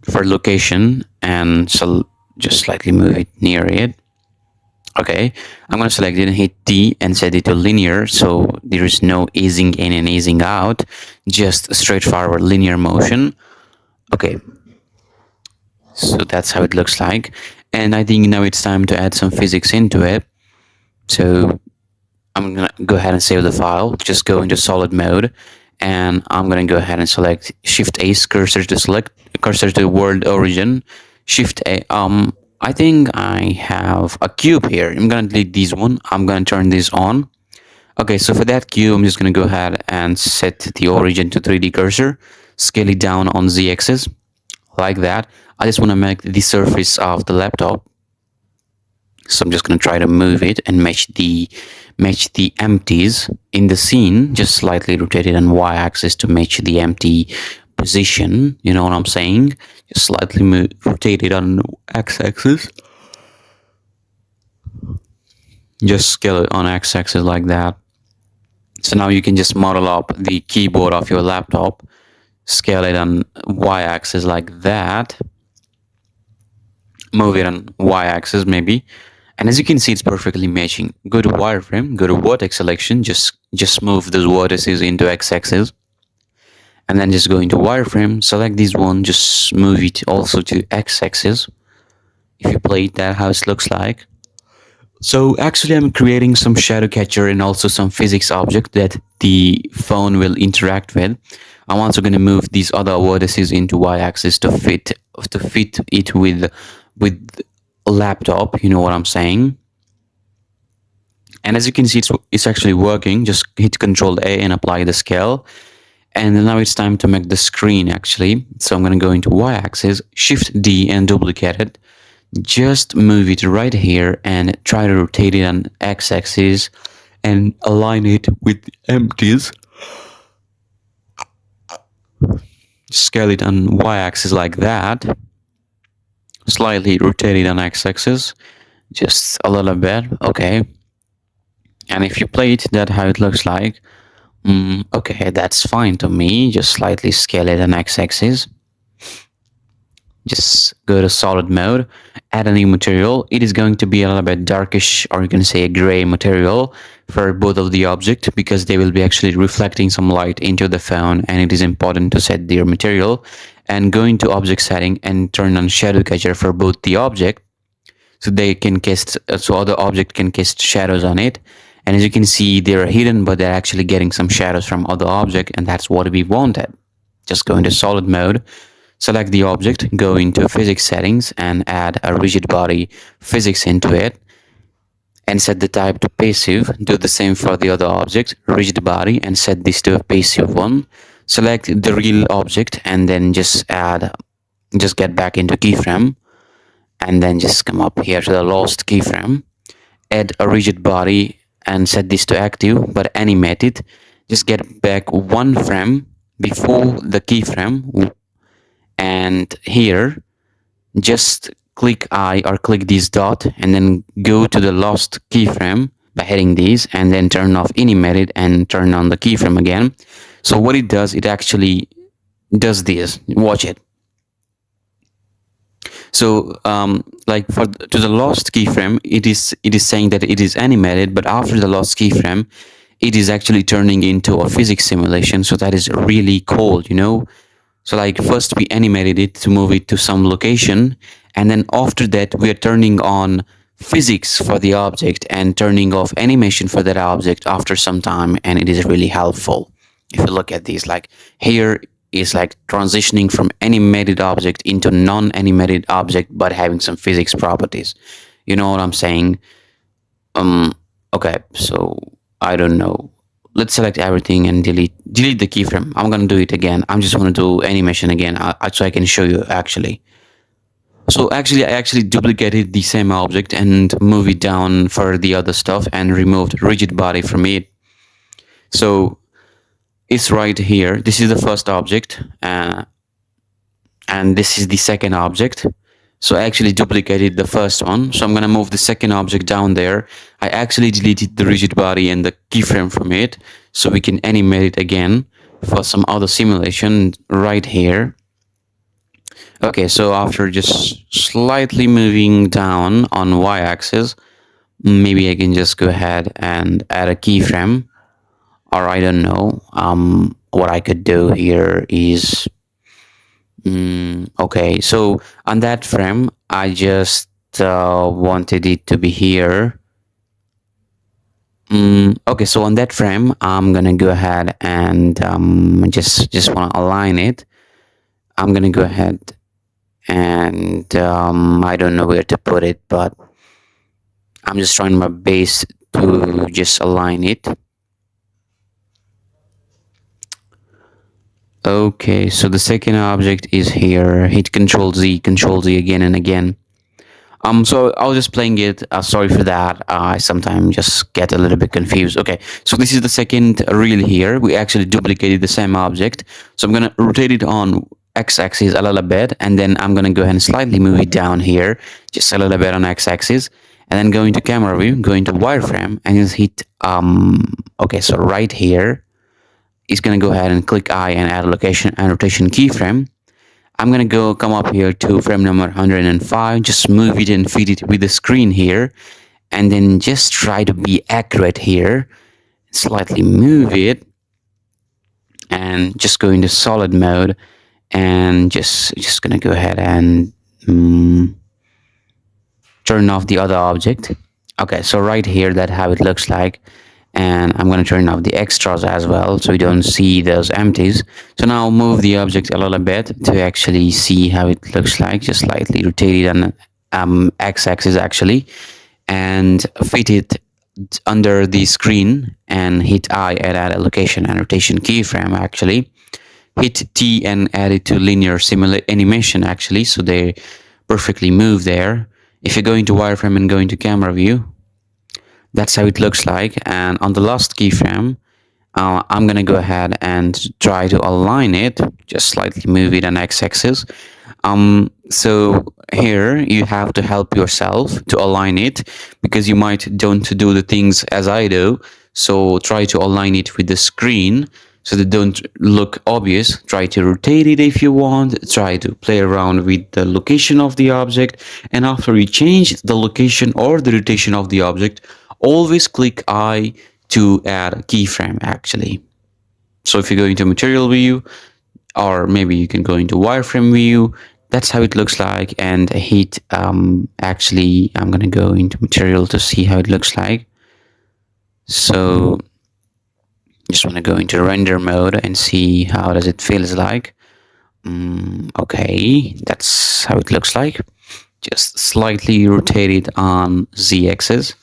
For location, and so just slightly move it near it. Okay, I'm going to select it and hit D and set it to linear, so there is no easing in and easing out, just straightforward linear motion. Okay, so that's how it looks like, and I think now it's time to add some physics into it. So I'm going to go ahead and save the file, just go into solid mode, and I'm going to go ahead and select Shift A, cursor to world origin, Shift A. I think I have a cube here. I'm going to delete this one. I'm going to turn this on. Okay, so for that cube, I'm just going to go ahead and set the origin to 3D cursor, scale it down on Z-axis, like that. I just want to make the surface of the laptop. So I'm just going to try to move it and match the empties in the scene, just slightly rotate it on y-axis to match the empty position. You know what I'm saying? Just slightly rotate it on x-axis. Just scale it on x-axis like that. So now you can just model up the keyboard of your laptop, scale it on y-axis like that, move it on y-axis maybe. And as you can see, it's perfectly matching. Go to wireframe, go to vertex selection, just move those vertices into x-axis. And then just go into wireframe, select this one, just move it also to x-axis. If you play it, that's how it looks like. So actually I'm creating some shadow catcher and also some physics object that the phone will interact with. I'm also going to move these other vertices into y-axis to fit it with a laptop, you know what I'm saying. And as you can see, it's actually working. Just hit Control A and apply the scale. And now it's time to make the screen actually. So I'm going to go into y-axis, Shift D and duplicate it. Just move it right here and try to rotate it on x-axis and align it with empties. Scale it on y-axis like that. Slightly rotate it on x-axis, just a little bit. Okay. And if you play it, that's how it looks like. Okay, that's fine to me. Just slightly scale it on x-axis. Just go to solid mode, add a new material. It is going to be a little bit darkish, or you can say a gray material for both of the object, because they will be actually reflecting some light into the phone, and it is important to set their material. And go into object setting and turn on shadow catcher for both the object, so they can cast, so other object can cast shadows on it. And as you can see, they're hidden, but they're actually getting some shadows from other object, and that's what we wanted. Just go into solid mode, select the object, go into physics settings and add a rigid body physics into it, and set the type to passive. Do the same for the other object, rigid body, and set this to a passive one. Select the real object and then just get back into keyframe, and then just come up here to the lost keyframe, add a rigid body and set this to active, but animate it. Just get back one frame before the keyframe, and here just click I or click this dot and then go to the lost keyframe by hitting these, and then turn off animated and turn on the keyframe again. So what it does, it actually does this. Watch it. So like to the lost keyframe, it is saying that it is animated, but after the lost keyframe, it is actually turning into a physics simulation. So that is really cool, you know. So like first we animated it to move it to some location, and then after that we are turning on physics for the object and turning off animation for that object after some time, and it is really helpful. If you look at these, like here is like transitioning from animated object into non-animated object but having some physics properties. You know what I'm saying? Okay, so I don't know. Let's select everything and delete the keyframe. I'm gonna do it again. I'm just gonna do animation again so I can show you actually. So actually I actually duplicated the same object and moved it down for the other stuff and removed rigid body from it. So it's right here. This is the first object and this is the second object. So I actually duplicated the first one. So I'm gonna move the second object down there. I actually deleted the rigid body and the keyframe from it, so we can animate it again for some other simulation right here. Okay, so after just slightly moving down on y-axis, maybe I can just go ahead and add a keyframe, or I don't know. What I could do here is okay, so on that frame I just wanted it to be here. Okay, so on that frame I'm gonna go ahead and just want to align it. I'm gonna go ahead and I don't know where to put it, but I'm just trying my best to just align it. Okay, so the second object is here. Hit Control Z again and again. So I was just playing it. Sorry for that. I sometimes just get a little bit confused. Okay, so this is the second reel here. We actually duplicated the same object. So I'm gonna rotate it on x-axis a little bit, and then I'm gonna go ahead and slightly move it down here, just a little bit on x-axis, and then go into camera view, go into wireframe, and just hit okay, so right here is gonna go ahead and click I and add a location and rotation keyframe. I'm gonna come up here to frame number 105, just move it and feed it with the screen here, and then just try to be accurate here. Slightly move it, and just go into solid mode, and just gonna go ahead and turn off the other object. Okay, so right here, that's how it looks like. And I'm going to turn off the extras as well, so you don't see those empties. So now I'll move the object a little bit to actually see how it looks like. Just slightly rotate it on x-axis actually, and fit it under the screen, and hit I and add a location and rotation keyframe actually. Hit T and add it to linear animation actually, so they perfectly move there. If you go into wireframe and go into camera view, that's how it looks like. And on the last keyframe, I'm gonna go ahead and try to align it, just slightly move it on x-axis. So here you have to help yourself to align it, because you might don't do the things as I do. So try to align it with the screen so they don't look obvious. Try to rotate it if you want. Try to play around with the location of the object, and after you change the location or the rotation of the object, always click I to add a keyframe actually. So if you go into material view, or maybe you can go into wireframe view, that's how it looks like. And hit actually I'm gonna go into material to see how it looks like. So just want to go into render mode and see how does it feels like. Okay, that's how it looks like. Just slightly rotate it on z-axis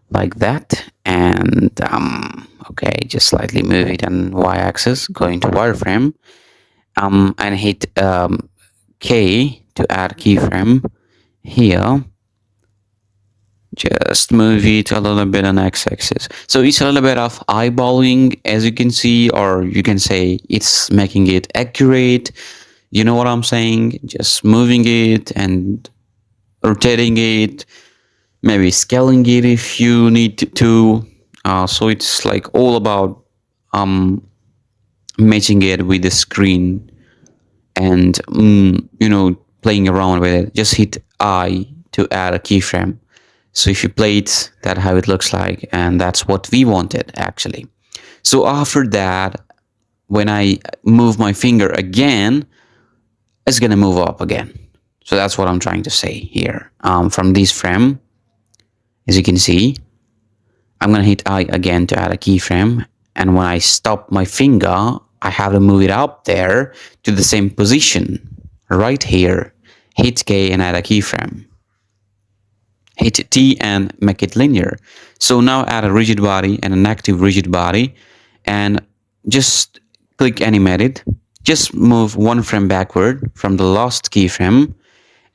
like that, and okay, just slightly move it on y-axis, go into wireframe, and hit K to add keyframe here. Just move it a little bit on x-axis. So it's a little bit of eyeballing, as you can see, or you can say it's making it accurate. You know what I'm saying? Just moving it and rotating it, maybe scaling it if you need to. So it's like all about matching it with the screen and playing around with it. Just hit I to add a keyframe. So if you play it, that's how it looks like, and that's what we wanted actually. So after that, when I move my finger again, it's gonna move up again. So that's what I'm trying to say here. From this frame, as you can see, I'm gonna hit I again to add a keyframe, and when I stop my finger, I have to move it up there to the same position, right here. Hit K and add a keyframe. Hit T and make it linear. So now add a rigid body and an active rigid body, and just click animated. Just move one frame backward from the last keyframe,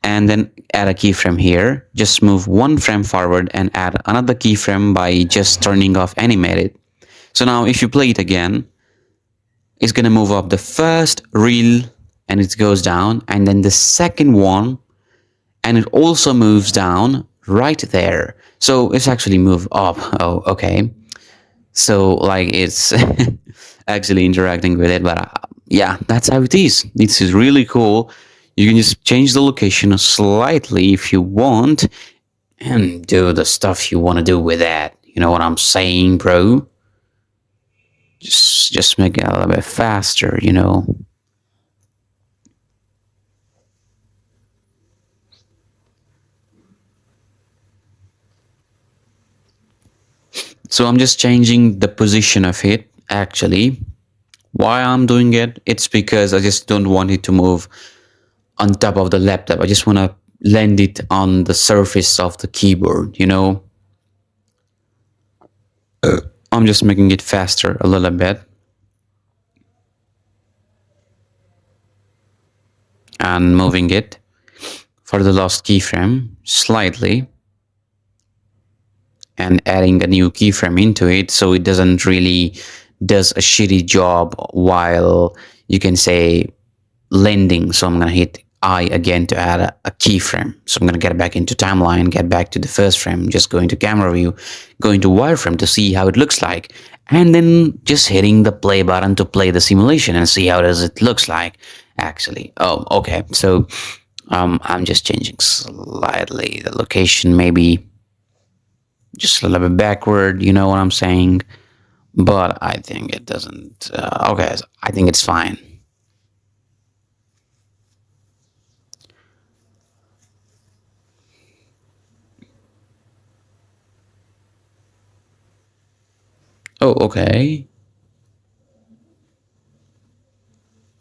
and then add a keyframe here. Just move one frame forward and add another keyframe by just turning off animated. So now if you play it again, it's gonna move up the first reel and it goes down, and then the second one, and it also moves down right there. So it's actually move up. Oh, okay. So like it's actually interacting with it, but yeah, that's how it is. This is really cool. You can just change the location slightly if you want and do the stuff you want to do with that. You know what I'm saying, bro? Just make it a little bit faster, you know. So I'm just changing the position of it actually. Why I'm doing it? It's because I just don't want it to move on top of the laptop. I just want to land it on the surface of the keyboard, you know. I'm just making it faster a little bit. And moving it for the last keyframe slightly. And adding a new keyframe into it so it doesn't really does a shitty job while you can say landing. So I'm gonna hit I again to add a keyframe. So I'm gonna get back into timeline, get back to the first frame, just go into camera view, go into wireframe to see how it looks like, and then just hitting the play button to play the simulation and see how does it looks like actually. Oh, okay. So I'm just changing slightly the location, maybe just a little bit backward, you know what I'm saying? But I think it doesn't. Okay, I think it's fine. Oh, okay.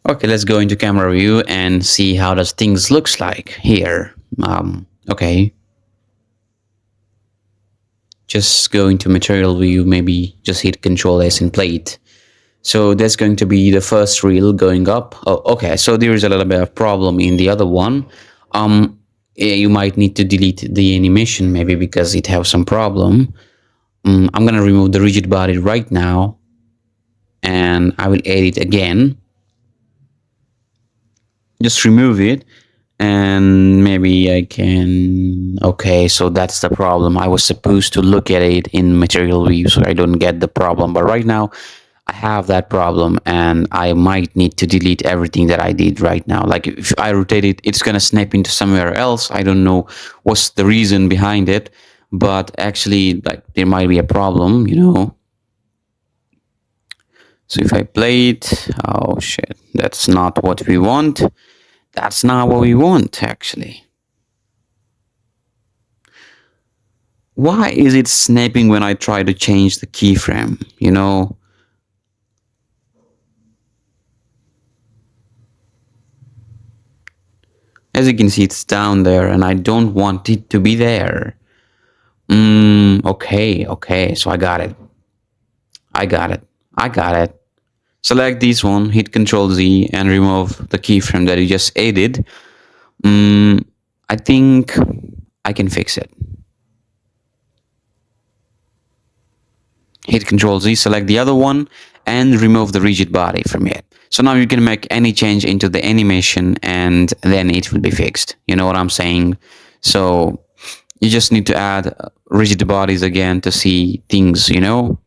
Okay, let's go into camera view and see how does things looks like here. Okay. Just go into material view, maybe just hit Control S and play it. So that's going to be the first reel going up. Oh, okay. So there is a little bit of problem in the other one. You might need to delete the animation maybe because it has some problem. I'm gonna remove the rigid body right now, and I will edit again. Just remove it, and maybe I can. Okay, so that's the problem. I was supposed to look at it in material view, so I don't get the problem. But right now, I have that problem, and I might need to delete everything that I did right now. Like if I rotate it, it's gonna snap into somewhere else. I don't know what's the reason behind it, but actually, like there might be a problem, you know. So if I play it, oh shit, that's not what we want. That's not what we want, actually. why is it snapping when I try to change the keyframe? You know, as you can see, it's down there and I don't want it to be there. Okay, so I got it. I got it. I got it. Select this one, hit Ctrl Z and remove the keyframe that you just added. I think I can fix it. Hit Ctrl Z, select the other one and remove the rigid body from it. So now you can make any change into the animation and then it will be fixed. You know what I'm saying? So you just need to add rigid bodies again to see things, you know?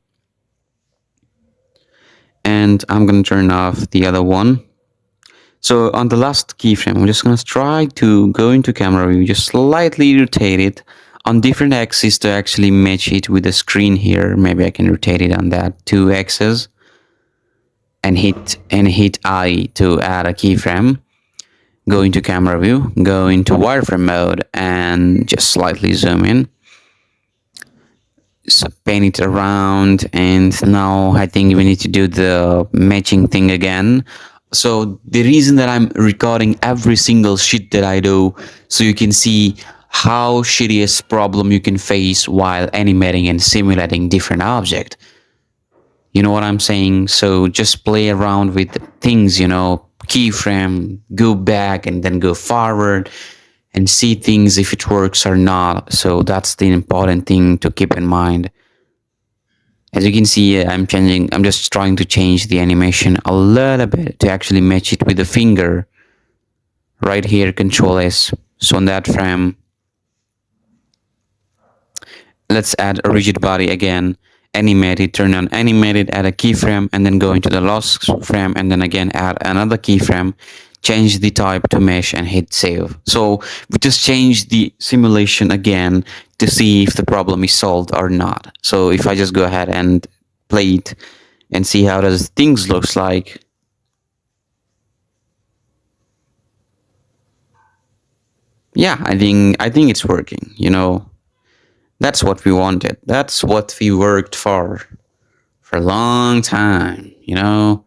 And I'm going to turn off the other one. So on the last keyframe, I'm just going to try to go into camera view, just slightly rotate it on different axes to actually match it with the screen here. Maybe I can rotate it on that 2 axes and hit I to add a keyframe. Go into camera view, go into wireframe mode and just slightly zoom in. So pan it around, and now I think we need to do the matching thing again. So the reason that I'm recording every single shit that I do, so you can see how shittiest problem you can face while animating and simulating different object. You know what I'm saying? So just play around with things, you know, keyframe, go back and then go forward and see things if it works or not. So that's the important thing to keep in mind. As you can see, I'm just trying to change the animation a little bit to actually match it with the finger. Right here, Control S. So on that frame, let's add a rigid body again. Animated, turn on animated, add a keyframe, and then go into the last frame, and then again add another keyframe. Change the type to mesh and hit save. So we just change the simulation again to see if the problem is solved or not. So if I just go ahead and play it and see how does things looks like. Yeah, I think it's working, you know. That's what we wanted. That's what we worked for a long time, you know.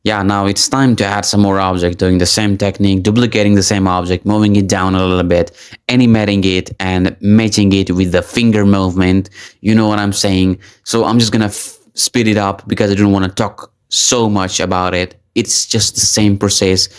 Yeah, now it's time to add some more object, doing the same technique, duplicating the same object, moving it down a little bit, animating it and matching it with the finger movement. You know what I'm saying? So I'm just gonna speed it up because I don't want to talk so much about it. It's just the same process.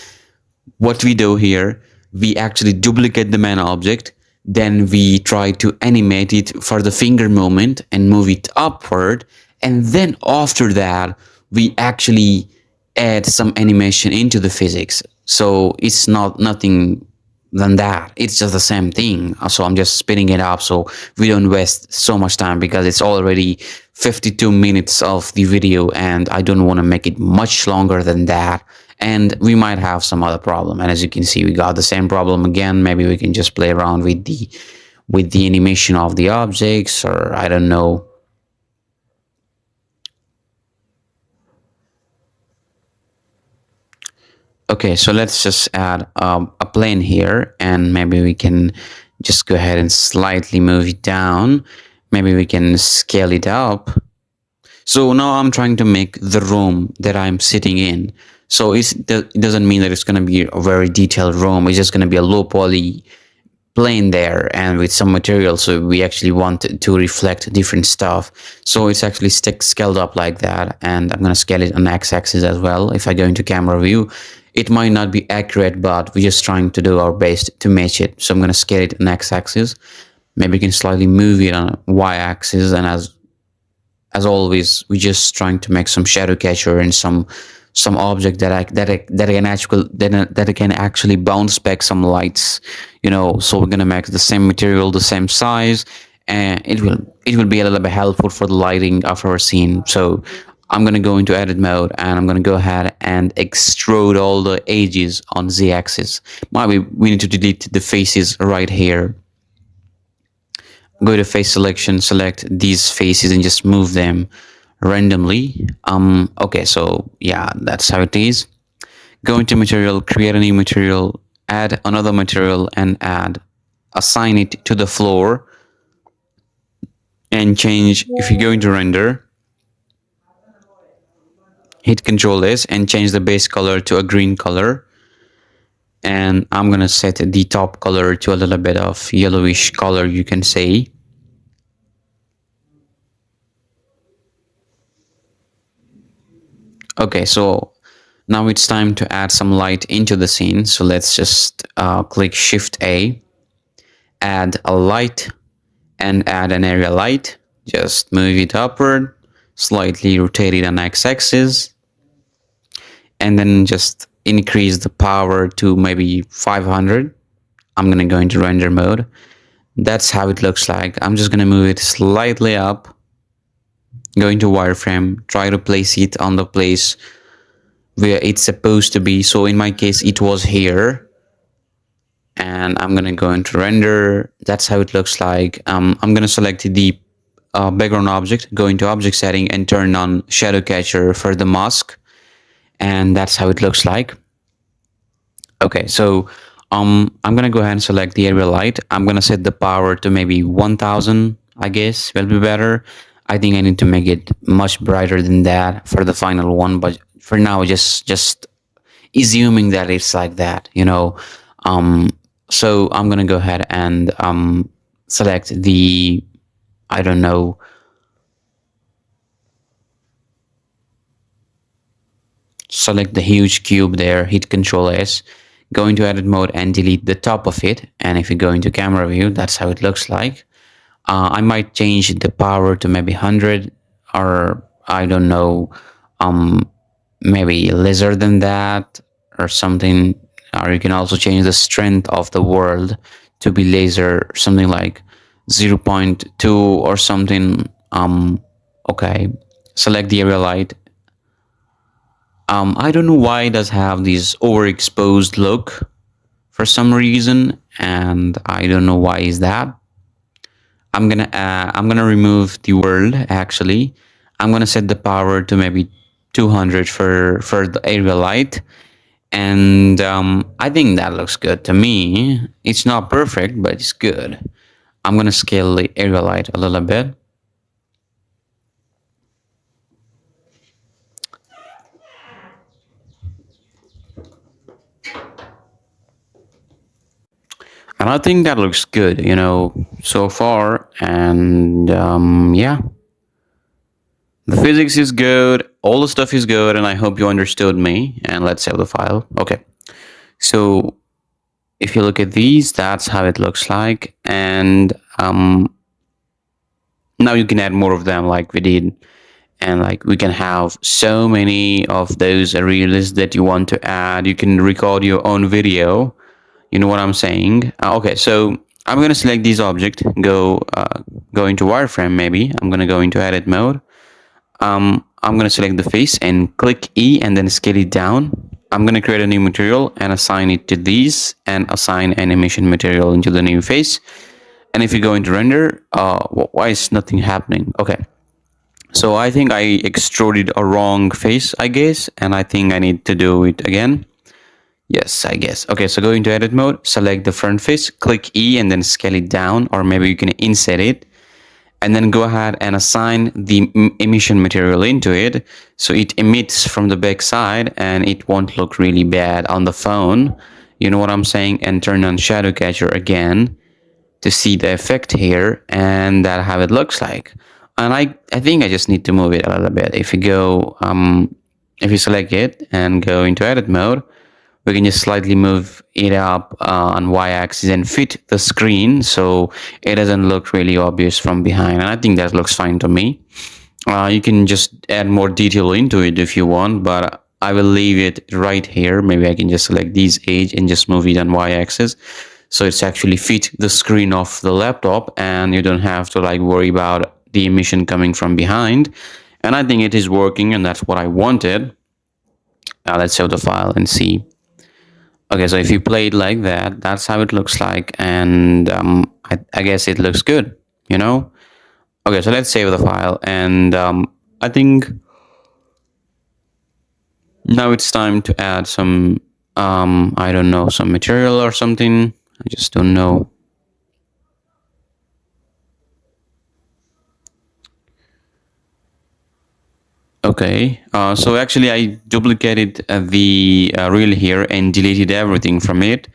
What we do here, we actually duplicate the main object, then we try to animate it for the finger movement and move it upward, and then after that we actually add some animation into the physics. So it's not nothing than that, it's just the same thing. So I'm just speeding it up so we don't waste so much time, because it's already 52 minutes of the video and I don't want to make it much longer than that, and we might have some other problem. And as you can see, we got the same problem again. Maybe we can just play around with the animation of the objects, or I don't know. Okay, so let's just add a plane here, and maybe we can just go ahead and slightly move it down. Maybe we can scale it up. So now I'm trying to make the room that I'm sitting in. So it doesn't mean that it's going to be a very detailed room. It's just going to be a low poly plane there and with some material. So we actually want to reflect different stuff. So it's actually scaled up like that. And I'm going to scale it on x-axis as well. If I go into camera view, it might not be accurate, but we're just trying to do our best to match it. So I'm going to scale it on x-axis. Maybe we can slightly move it on y-axis, and as always, we're just trying to make some shadow catcher and some object that can actually bounce back some lights, you know. So we're gonna make the same material, the same size, and it will be a little bit helpful for the lighting of our scene. So I'm gonna go into edit mode and I'm gonna go ahead and extrude all the edges on z-axis. Maybe we need to delete the faces right here. Go to face selection, select these faces and just move them randomly. Okay, so yeah, that's how it is. Go into material, create a new material, add another material and assign it to the floor. and change, if you go into render, hit Control S and change the base color to a green color. And I'm gonna set the top color to a little bit of yellowish color, you can say. Okay, so now it's time to add some light into the scene. So let's just click Shift A, add a light, and add an area light. Just move it upward, slightly rotate it on x-axis, and then just increase the power to maybe 500. I'm gonna go into render mode. That's how it looks like. I'm just gonna move it slightly up, go into wireframe, try to place it on the place where it's supposed to be. So in my case, it was here. And I'm gonna go into render. That's how it looks like. I'm gonna select the background object, go into object setting and turn on shadow catcher for the mask. And that's how it looks like. Okay, so I'm gonna go ahead and select the area light. I'm gonna set the power to maybe 1000, I guess will be better. I think I need to make it much brighter than that for the final one, but for now, just assuming that it's like that, you know. So I'm gonna go ahead and select the, I don't know, select the huge cube there, hit Control S, go into edit mode and delete the top of it. And if you go into camera view, that's how it looks like. I might change the power to maybe 100, or I don't know, maybe lesser than that or something. Or you can also change the strength of the world to be laser, something like 0.2 or something. Okay, select the area light. I don't know why it does have this overexposed look for some reason, and I don't know why is that. I'm gonna remove the world. Actually, I'm gonna set the power to maybe 200 for the area light, and I think that looks good to me. It's not perfect, but it's good. I'm gonna scale the area light a little bit. And I think that looks good, you know, so far. And yeah, the physics is good, all the stuff is good, and I hope you understood me. And let's save the file. Okay, so if you look at these, that's how it looks like. And now you can add more of them like we did. And like we can have so many of those reels that you want to add. You can record your own video. You know what I'm saying? Okay, so I'm gonna select this object, go into wireframe maybe. I'm gonna go into edit mode. I'm gonna select the face and click E and then scale it down. I'm gonna create a new material and assign it to these and assign animation material into the new face. And if you go into render, why is nothing happening? Okay. So I think I extruded a wrong face, I guess, and I think I need to do it again. Yes, I guess. Okay, so go into edit mode, select the front face, click E and then scale it down, or maybe you can inset it, and then go ahead and assign the emission material into it, so it emits from the back side and it won't look really bad on the phone. You know what I'm saying? And turn on shadow catcher again to see the effect here, and that's how it looks like. And I think I just need to move it a little bit. If you go, if you select it and go into edit mode, we can just slightly move it up on y-axis and fit the screen so it doesn't look really obvious from behind. And I think that looks fine to me. You can just add more detail into it if you want, but I will leave it right here. Maybe I can just select this edge and just move it on y-axis, so it's actually fit the screen of the laptop and you don't have to like worry about the emission coming from behind. And I think it is working, and that's what I wanted. Now let's save the file and see. Okay, so if you play it like that, that's how it looks like, and I guess it looks good, you know? Okay, so let's save the file, and I think now it's time to add some, I don't know, some material or something. I just don't know. Okay, so actually I duplicated the reel here and deleted everything from it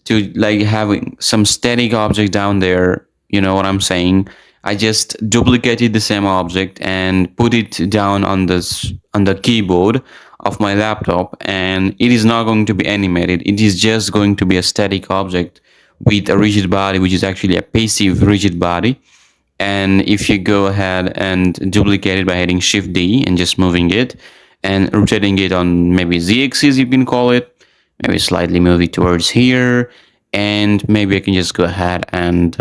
to like having some static object down there. You know what I'm saying? I just duplicated the same object and put it down on this on the keyboard of my laptop, and it is not going to be animated. It is just going to be a static object with a rigid body, which is actually a passive rigid body. And if you go ahead and duplicate it by hitting Shift D and just moving it and rotating it on maybe Z axis, you can call it, maybe slightly move it towards here, and maybe I can just go ahead and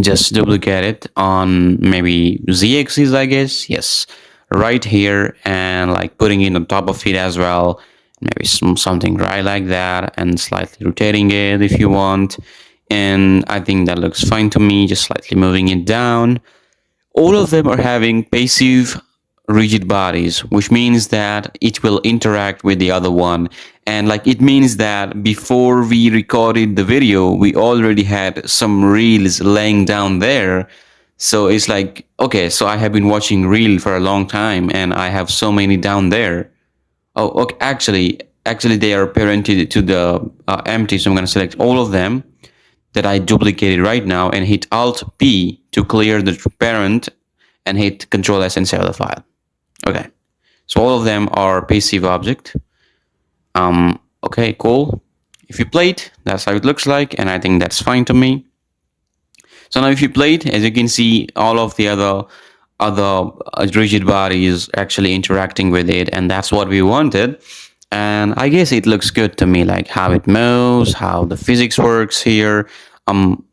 just duplicate it on maybe Z axis, I guess. Yes, right here, and like putting it on top of it as well. Maybe something right like that, and slightly rotating it if you want. And I think that looks fine to me, just slightly moving it down. All of them are having passive rigid bodies, which means that it will interact with the other one. And like it means that before we recorded the video, we already had some reels laying down there. So it's like, okay, so I have been watching reel for a long time and I have so many down there. Oh, okay, actually they are parented to the empty. So I'm going to select all of them that I duplicated right now and hit Alt P to clear the parent and hit Control S and save the file. Okay, so all of them are passive object. Okay, cool. If you play it, that's how it looks like, and I think that's fine to me. So now if you play it, as you can see, all of the other rigid bodies actually interacting with it, and that's what we wanted. And I guess it looks good to me, like how it moves, how the physics works here.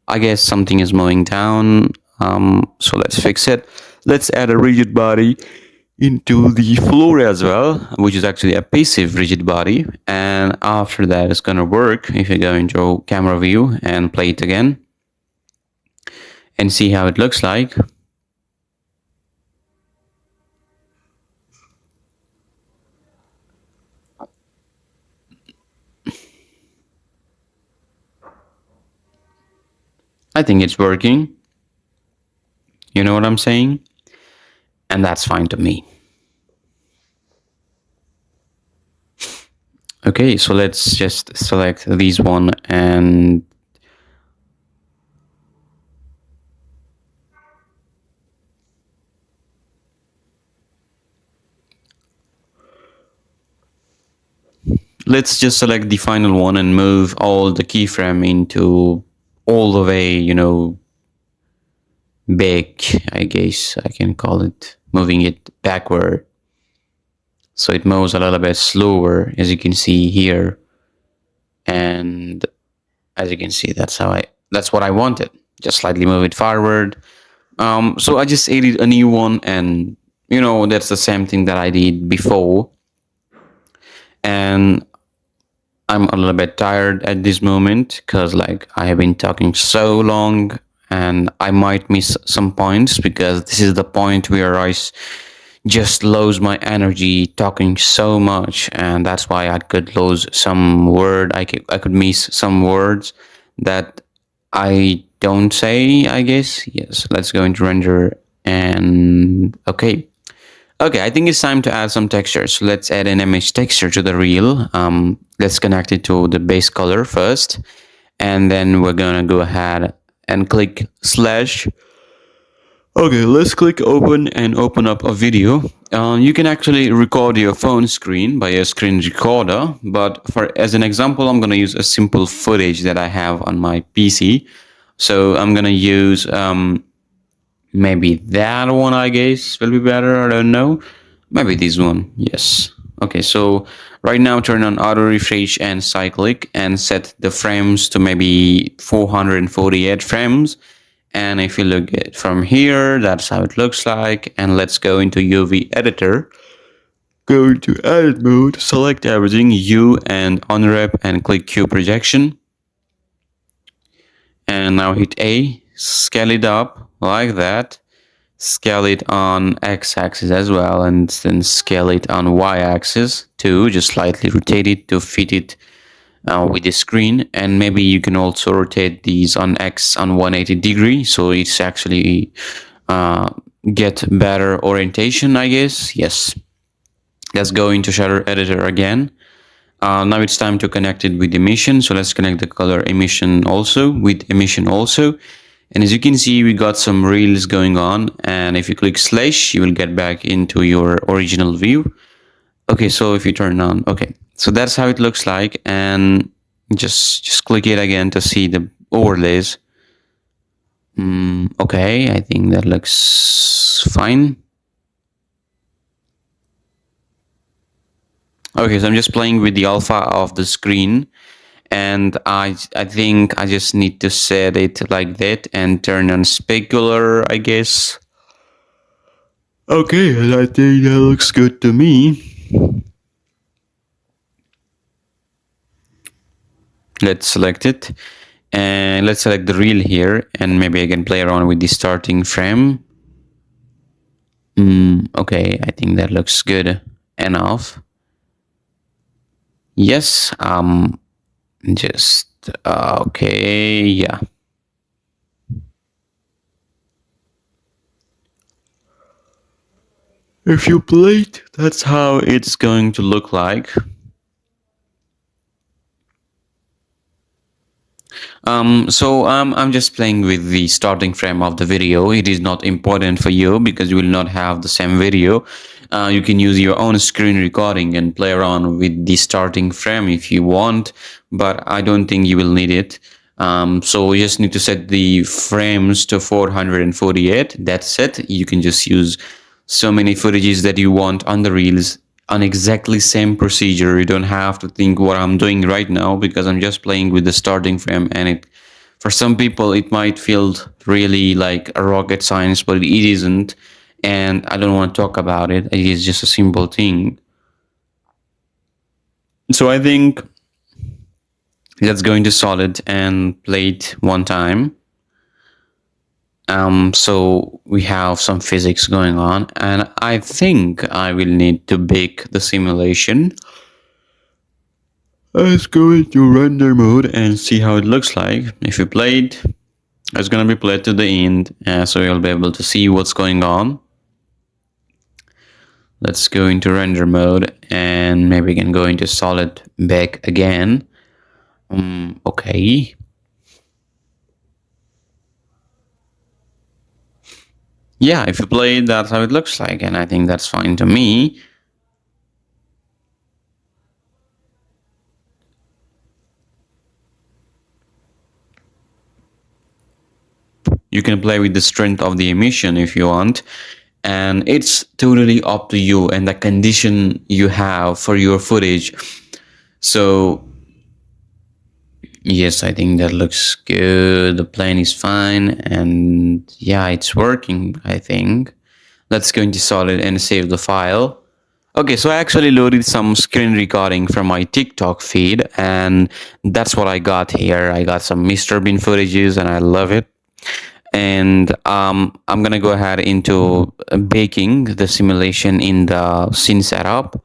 I guess something is moving down. So let's fix it. Let's add a rigid body into the floor as well, which is actually a passive rigid body. And after that, it's gonna work if you go into camera view and play it again and see how it looks like. I think it's working. You know what I'm saying? And that's fine to me. Okay, so let's just select these one and let's just select the final one and move all the keyframe into all the way, you know, back, I guess I can call it, moving it backward. So it moves a little bit slower, as you can see here. And as you can see, that's what I wanted. Just slightly move it forward. So I just added a new one, and you know, that's the same thing that I did before. And I'm a little bit tired at this moment because like I have been talking so long and I might miss some points because this is the point where I just lose my energy talking so much, and that's why I could lose some word. I could miss some words that I don't say, I guess. Yes, let's go into render and okay. Okay, I think it's time to add some textures. So let's add an image texture to the reel. Let's connect it to the base color first. And then we're gonna go ahead and click slash. Okay, let's click open and open up a video. You can actually record your phone screen by a screen recorder, but as an example, I'm gonna use a simple footage that I have on my PC. So I'm gonna use maybe that one, I guess, will be better. I don't know. Maybe this one. Yes. Okay, so right now turn on auto refresh and cyclic and set the frames to maybe 448 frames. And if you look at from here, that's how it looks like. And let's go into UV editor. Go into edit mode, select everything, U and unwrap, and click Q projection. And now hit A, scale it up like that. Scale it on x-axis as well, and then scale it on y-axis too. Just slightly rotate it to fit it with the screen, and maybe you can also rotate these on x on 180 degree, so it's actually get better orientation, I guess. Yes. Let's go into shadow editor again. Now it's time to connect it with emission. So let's connect the color emission also with emission also. And as you can see, we got some reels going on. And if you click slash, you will get back into your original view. Okay, so if you turn on, okay, so that's how it looks like. And just click it again to see the overlays. Okay, I think that looks fine. Okay, so I'm just playing with the alpha of the screen, and I think I just need to set it like that and turn on specular, I guess. Okay, and I think that looks good to me. Let's select it, and let's select the reel here, and maybe I can play around with the starting frame. Okay, I think that looks good enough. Yes, just okay, yeah. If you play it, that's how it's going to look like. I'm just playing with the starting frame of the video. It is not important for you because you will not have the same video. You can use your own screen recording and play around with the starting frame if you want, but I don't think you will need it. So you just need to set the frames to 448. That's it. You can just use so many footages that you want on the reels on exactly same procedure. You don't have to think what I'm doing right now because I'm just playing with the starting frame, and it, for some people it might feel really like a rocket science, but it isn't, and I don't want to talk about it. It is just a simple thing. So I think let's go into solid and play it one time. So we have some physics going on, and I think I will need to bake the simulation. Let's go into render mode and see how it looks like. If you play it, it's gonna be played to the end, so you'll be able to see what's going on. Let's go into render mode, and maybe we can go into solid back again. Okay. Yeah, if you play it, that's how it looks like, and I think that's fine to me. You can play with the strength of the emission if you want, and it's totally up to you and the condition you have for your footage. So yes, I think that looks good. The plane is fine, and yeah, it's working, I think. Let's go into solid and save the file. Okay, so I actually loaded some screen recording from my TikTok feed, and that's what I got here. I got some Mr. Bean footages, and I love it. And I'm gonna go ahead into baking the simulation in the scene setup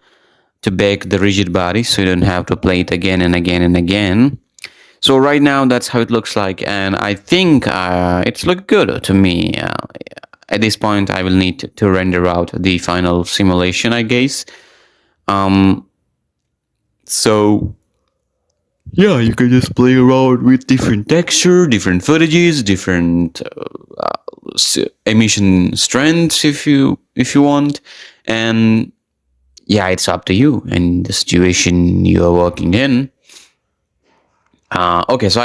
to bake the rigid body, so you don't have to play it again and again and again. So right now that's how it looks like, and I think it's looked good to me. At this point, I will need to render out the final simulation, I guess. So yeah, you can just play around with different texture, different footages, different emission strengths if you want, and yeah, it's up to you and the situation you are working in. Okay, so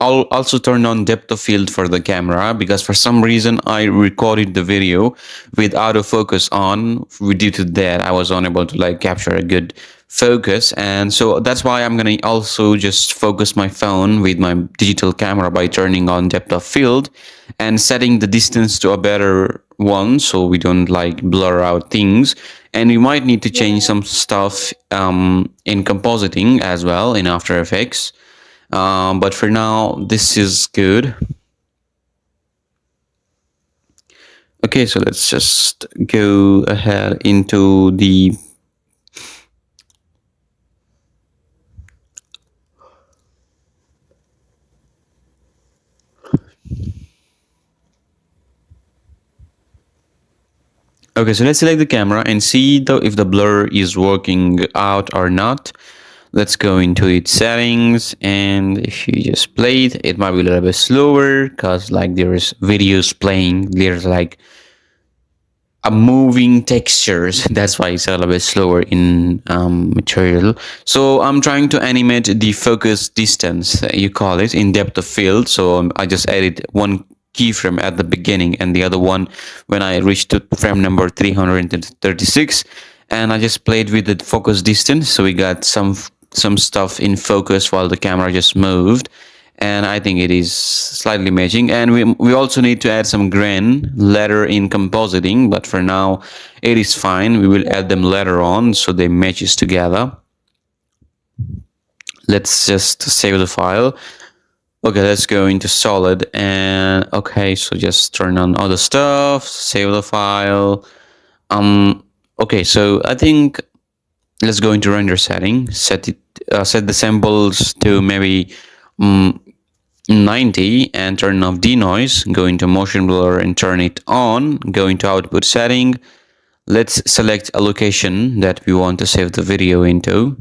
I'll also turn on depth of field for the camera because for some reason I recorded the video with autofocus on. Due to that, I was unable to like capture a good focus, and so that's why I'm gonna also just focus my phone with my digital camera by turning on depth of field and setting the distance to a better one so we don't like blur out things. And we might need to change some stuff in compositing as well in After Effects. But for now, this is good. Okay, so let's just go ahead into the Okay, so let's select the camera and see if the blur is working out or not. Let's go into its settings, and if you just play it, it might be a little bit slower because like there's videos playing, there's like a moving textures. That's why it's a little bit slower in material. So I'm trying to animate the focus distance, you call it, in depth of field. So I just added one keyframe at the beginning and the other one when I reached to frame number 336, and I just played with the focus distance. So we got some stuff in focus while the camera just moved, and I think it is slightly matching. And we also need to add some grain later in compositing, but for now it is fine. We will add them later on so they matches together. Let's just save the file. Okay, let's go into solid, and okay, so just turn on other stuff, save the file. Okay, so I think let's go into render setting, set the samples to maybe 90 and turn off denoise. Go into motion blur and turn it on. Go into output setting. Let's select a location that we want to save the video into.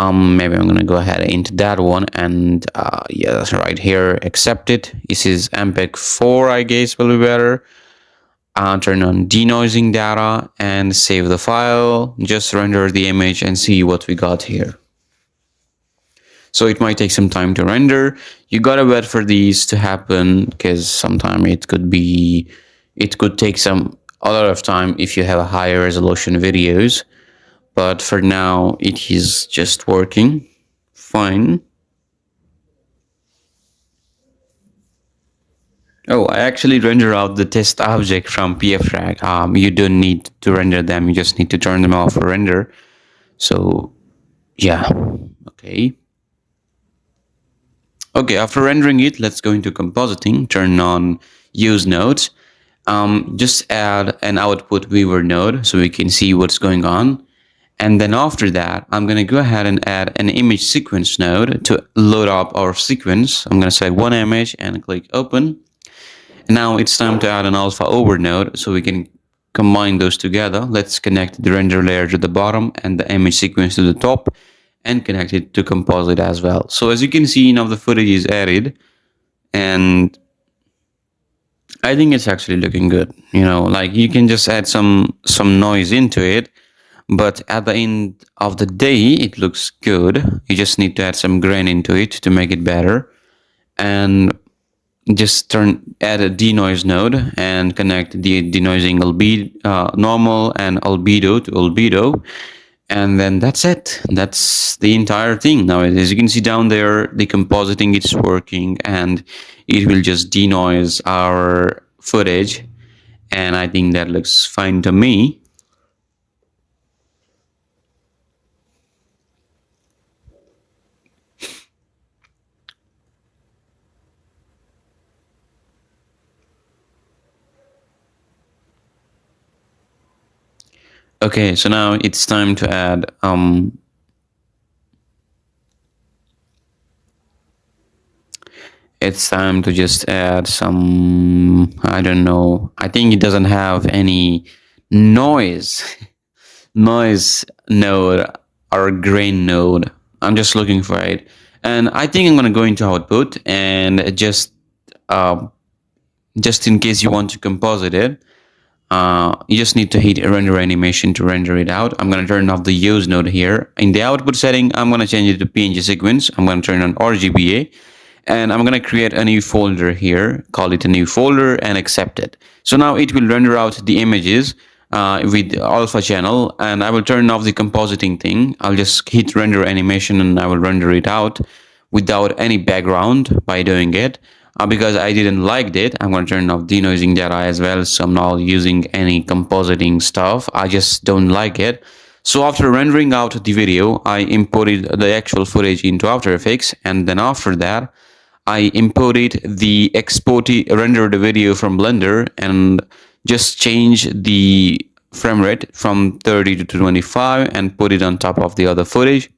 Maybe I'm gonna go ahead into that one, and yeah, that's right here, accept it. This is MPEG 4, I guess will be better. Turn on denoising data and save the file. Just render the image and see what we got here. So it might take some time to render. You gotta wait for these to happen because sometimes it could take a lot of time if you have a higher resolution videos. But for now, it is just working fine. Oh, I actually render out the test object from Pftrack. You don't need to render them. You just need to turn them off for render. So yeah, okay. Okay, after rendering it, let's go into compositing, turn on use nodes. Just add an output viewer node so we can see what's going on. And then after that, I'm going to go ahead and add an image sequence node to load up our sequence. I'm going to select one image and click open. And now it's time to add an alpha over node so we can combine those together. Let's connect the render layer to the bottom and the image sequence to the top, and connect it to composite as well. So as you can see, now the footage is added, and I think it's actually looking good. You know, like you can just add some noise into it, but at the end of the day, it looks good. You just need to add some grain into it to make it better, and just add a denoise node and connect the denoising normal and albedo to albedo. And then that's it. That's the entire thing. Now, as you can see down there, the compositing is working, and it will just denoise our footage. And I think that looks fine to me. Okay, so now it's time to add it's time to just add some, I don't know, I think it doesn't have any noise node or grain node. I'm just looking for it, and I think I'm gonna go into output and just in case you want to composite it, you just need to hit render animation to render it out. I'm going to turn off the use node here. In the output setting, I'm going to change it to PNG sequence. I'm going to turn on RGBA, and I'm going to create a new folder here, call it a new folder, and accept it. So now it will render out the images with alpha channel, and I will turn off the compositing thing. I'll just hit render animation and I will render it out without any background by doing it. Because I didn't like it, I'm going to turn off denoising data as well, so I'm not using any compositing stuff. I just don't like it. So after rendering out the video, I imported the actual footage into After Effects, and then after that, I imported the rendered video from Blender and just change the frame rate from 30 to 25 and put it on top of the other footage.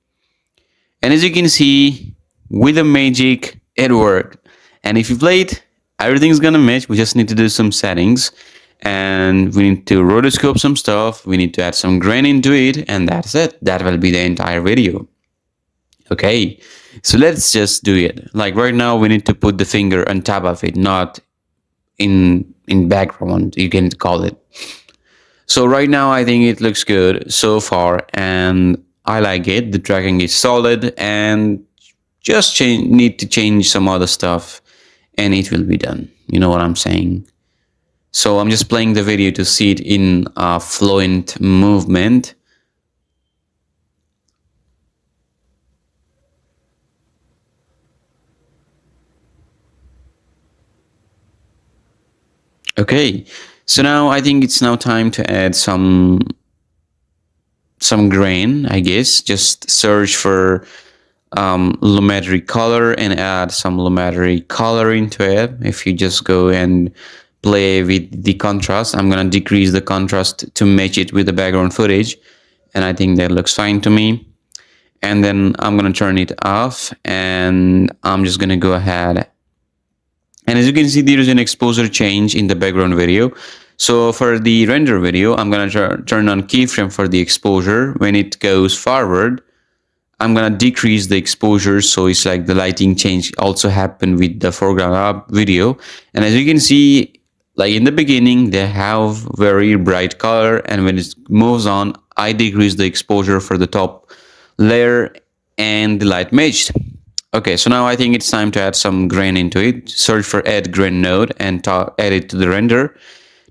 And as you can see, with the magic, it worked. And if you play it, everything's gonna match. We just need to do some settings. and we need to rotoscope some stuff. We need to add some grain into it, and that's it. That will be the entire video. Okay, so let's just do it. Like right now, we need to put the finger on top of it, not in background, you can call it. So right now, I think it looks good so far, and I like it. The tracking is solid, and just need to change some other stuff, and it will be done. You know what I'm saying? So I'm just playing the video to see it in fluent movement. Okay, so now I think it's now time to add some grain, I guess. Just search for lumetri color and add some lumetri color into it. If you just go and play with the contrast, I'm gonna decrease the contrast to match it with the background footage, and I think that looks fine to me. And then I'm gonna turn it off, and I'm just gonna go ahead, and as you can see, there is an exposure change in the background video. So for the render video, I'm gonna turn on keyframe for the exposure. When it goes forward, I'm gonna decrease the exposure, so it's like the lighting change also happened with the foreground video. And as you can see, like in the beginning, they have very bright color, and when it moves on, I decrease the exposure for the top layer, and the light matched. Okay, so now I think it's time to add some grain into it. Search for add grain node and add it to the render.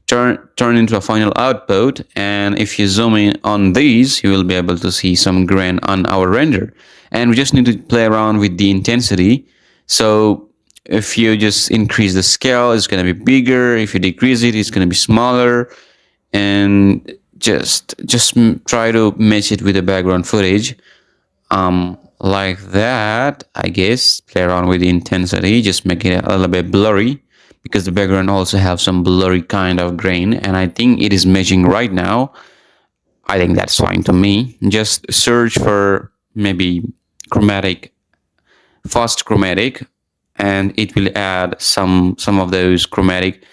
Turn into a final output, and if you zoom in on these, you will be able to see some grain on our render. And we just need to play around with the intensity. So if you just increase the scale, it's going to be bigger. If you decrease it, it's going to be smaller. And just try to match it with the background footage. Like that, I guess. Play around with the intensity, just make it a little bit blurry, because the background also have some blurry kind of grain, and I think it is matching right now. I think that's fine to me. Just search for maybe chromatic, fast chromatic, and it will add some of those chromatic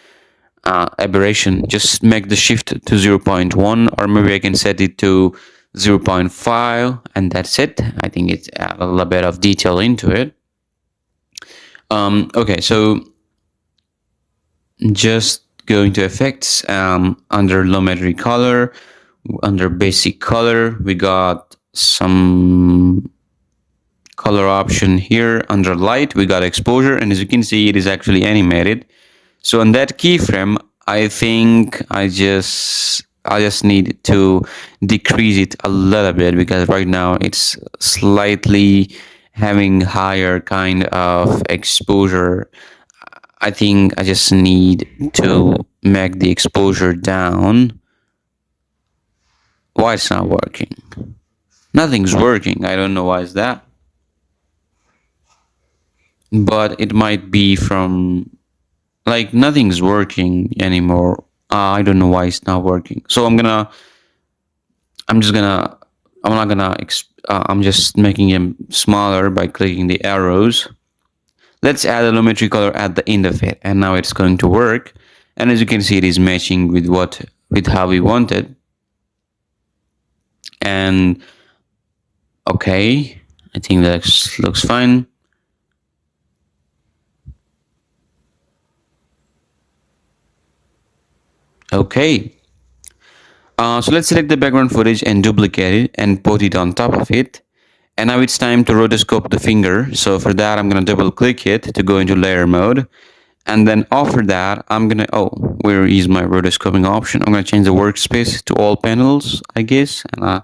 aberration. Just make the shift to 0.1, or maybe I can set it to 0.5, and that's it. I think it's a little bit of detail into it. Okay, so just go into effects, under lumetri color, under basic color, we got some color option here. Under light, we got exposure, and as you can see, it is actually animated. So on that keyframe, I think I just need to decrease it a little bit, because right now it's slightly having higher kind of exposure. I think I just need to make the exposure down. Why it's not working? Nothing's working. I don't know why is that. But it might be from, like, nothing's working anymore. I don't know why it's not working. So I'm just making them smaller by clicking the arrows. Let's add a lumetri color at the end of it, and now it's going to work. And as you can see, it is matching with how we want it. And okay, I think that looks fine. Okay, so let's select the background footage and duplicate it and put it on top of it. And now it's time to rotoscope the finger. So for that, I'm going to double click it to go into layer mode. And then after that, I'm going to, where is my rotoscoping option? I'm going to change the workspace to all panels, I guess. And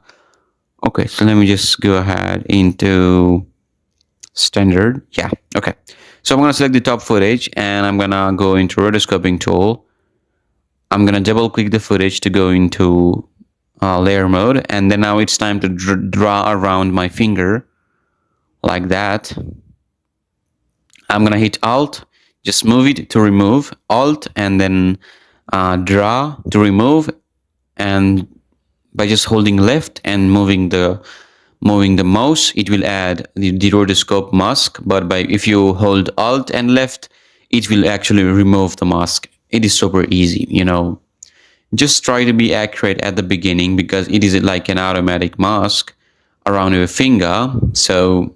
okay, so let me just go ahead into standard. Yeah, okay. So I'm going to select the top footage, and I'm going to go into rotoscoping tool. I'm going to double click the footage to go into layer mode, and then now it's time to draw around my finger like that. I'm going to hit Alt, just move it to remove, Alt, and then draw to remove, and by just holding left and moving the mouse, it will add the rotoscope mask. But if you hold Alt and left, it will actually remove the mask. It is super easy, you know. just try to be accurate at the beginning because it is like an automatic mask around your finger. So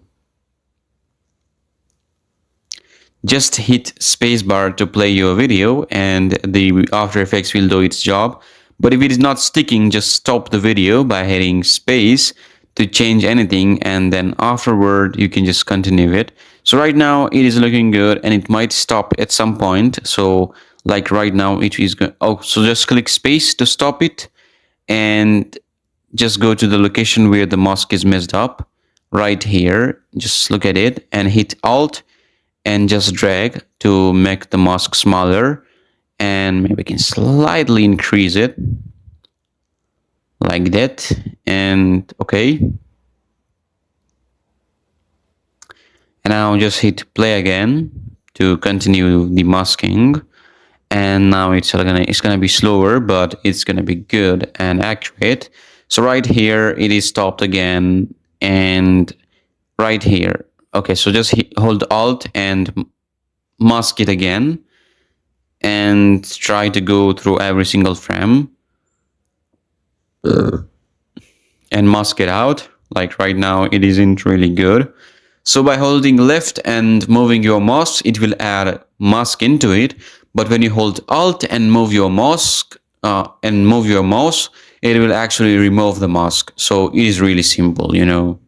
just hit spacebar to play your video and the After Effects will do its job. But if it is not sticking, just stop the video by hitting space to change anything, and then afterward you can just continue it. So right now it is looking good and it might stop at some point. So like right now it is going, oh, so just click space to stop it and just go to the location where the mask is messed up right here. Just look at it and hit alt and just drag to make the mask smaller, and maybe we can slightly increase it like that. And okay, and now just hit play again to continue the masking. And now it's gonna be slower, but it's gonna be good and accurate. So right here it is stopped again, and right here, okay, so just hold alt and mask it again and try to go through every single frame and mask it out. Like right now it isn't really good. So by holding left and moving your mouse, it will add mask into it. But when you hold alt and move your mouse, it will actually remove the mask. So it is really simple, you know.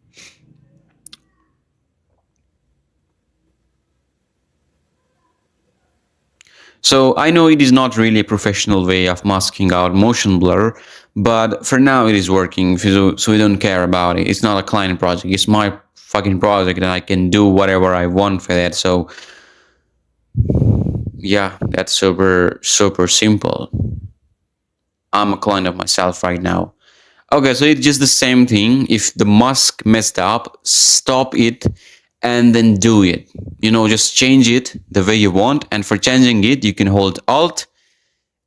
So I know it is not really a professional way of masking out motion blur, but for now it is working, so we don't care about it. It's not a client project, it's my fucking project and I can do whatever I want for that. So yeah, that's super simple. I'm a client of myself right now. Okay, so it's just the same thing. If the mask messed up, stop it and then do it. You know, just change it the way you want. And for changing it, you can hold alt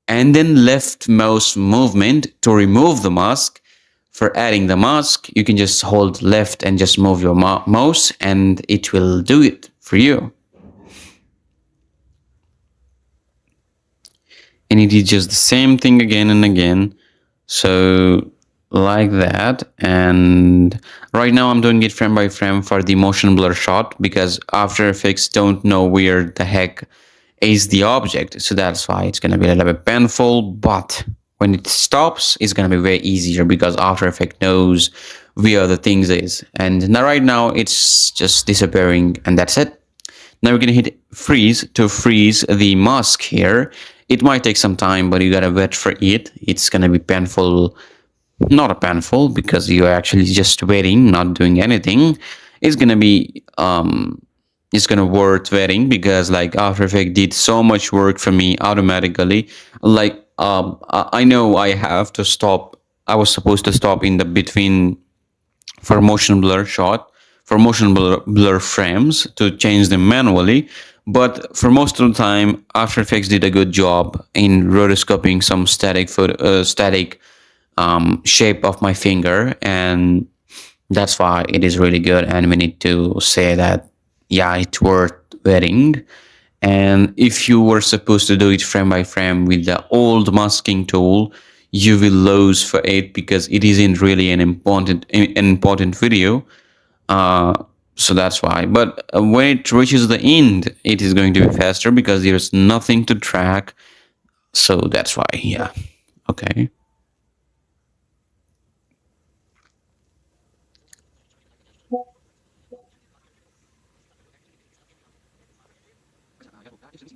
and then left mouse movement to remove the mask. For adding the mask, you can just hold left and just move your mouse and it will do it for you. And it is just the same thing again and again. So like that. And right now I'm doing it frame by frame for the motion blur shot because After Effects don't know where the heck is the object. So that's why it's going to be a little bit painful, but when it stops, it's going to be way easier because After Effects knows where the things is. And now right now it's just disappearing and that's it. Now we're going to hit freeze to freeze the mask here. It might take some time, but you got to wait for it. It's going to be painful. Not a painful because you're actually just waiting, not doing anything. It's gonna be it's gonna worth waiting because like After Effects did so much work for me automatically. Like I know I have to stop. I was supposed to stop in the between for motion blur shot, for motion blur frames to change them manually. But for most of the time, After Effects did a good job in rotoscoping some static shape of my finger, and that's why it is really good. And we need to say that yeah, it's worth waiting. And if you were supposed to do it frame by frame with the old masking tool, you will lose for it because it isn't really an important video. So that's why. But when it reaches the end, it is going to be faster because there's nothing to track. So that's why. Yeah. Okay.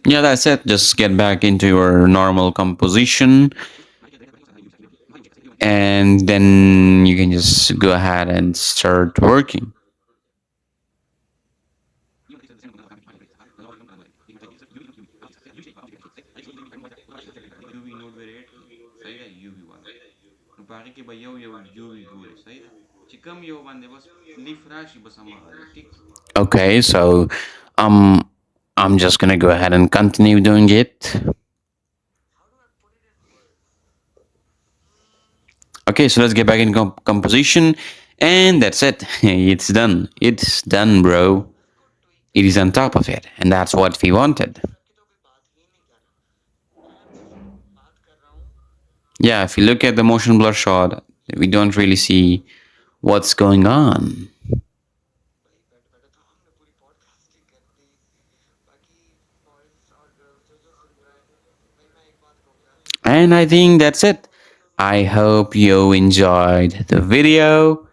Yeah, that's it. Just get back into your normal composition. And then you can just go ahead and start working. Okay, so I'm just gonna go ahead and continue doing it. Okay, so let's get back in composition, and that's it. It's done. It's done, bro. It is on top of it, and that's what we wanted. Yeah, if you look at the motion blur shot, we don't really see what's going on. And I think that's it. I hope you enjoyed the video.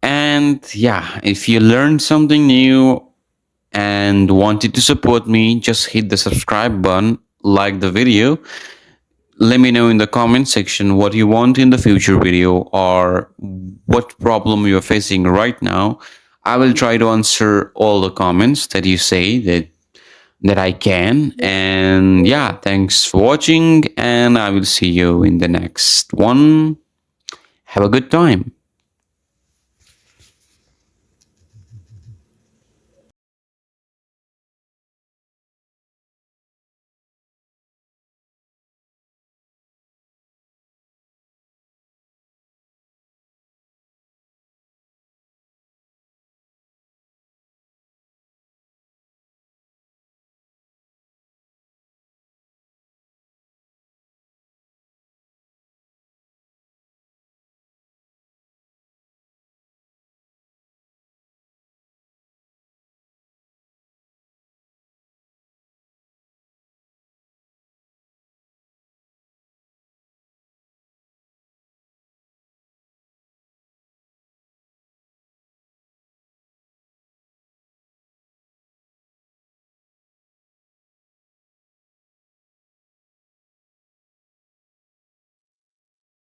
And yeah, if you learned something new and wanted to support me, just hit the subscribe button, like the video. Let me know in the comment section what you want in the future video or what problem you're facing right now. I will try to answer all the comments that you say that I can. And yeah, thanks for watching, and I will see you in the next one. Have a good time.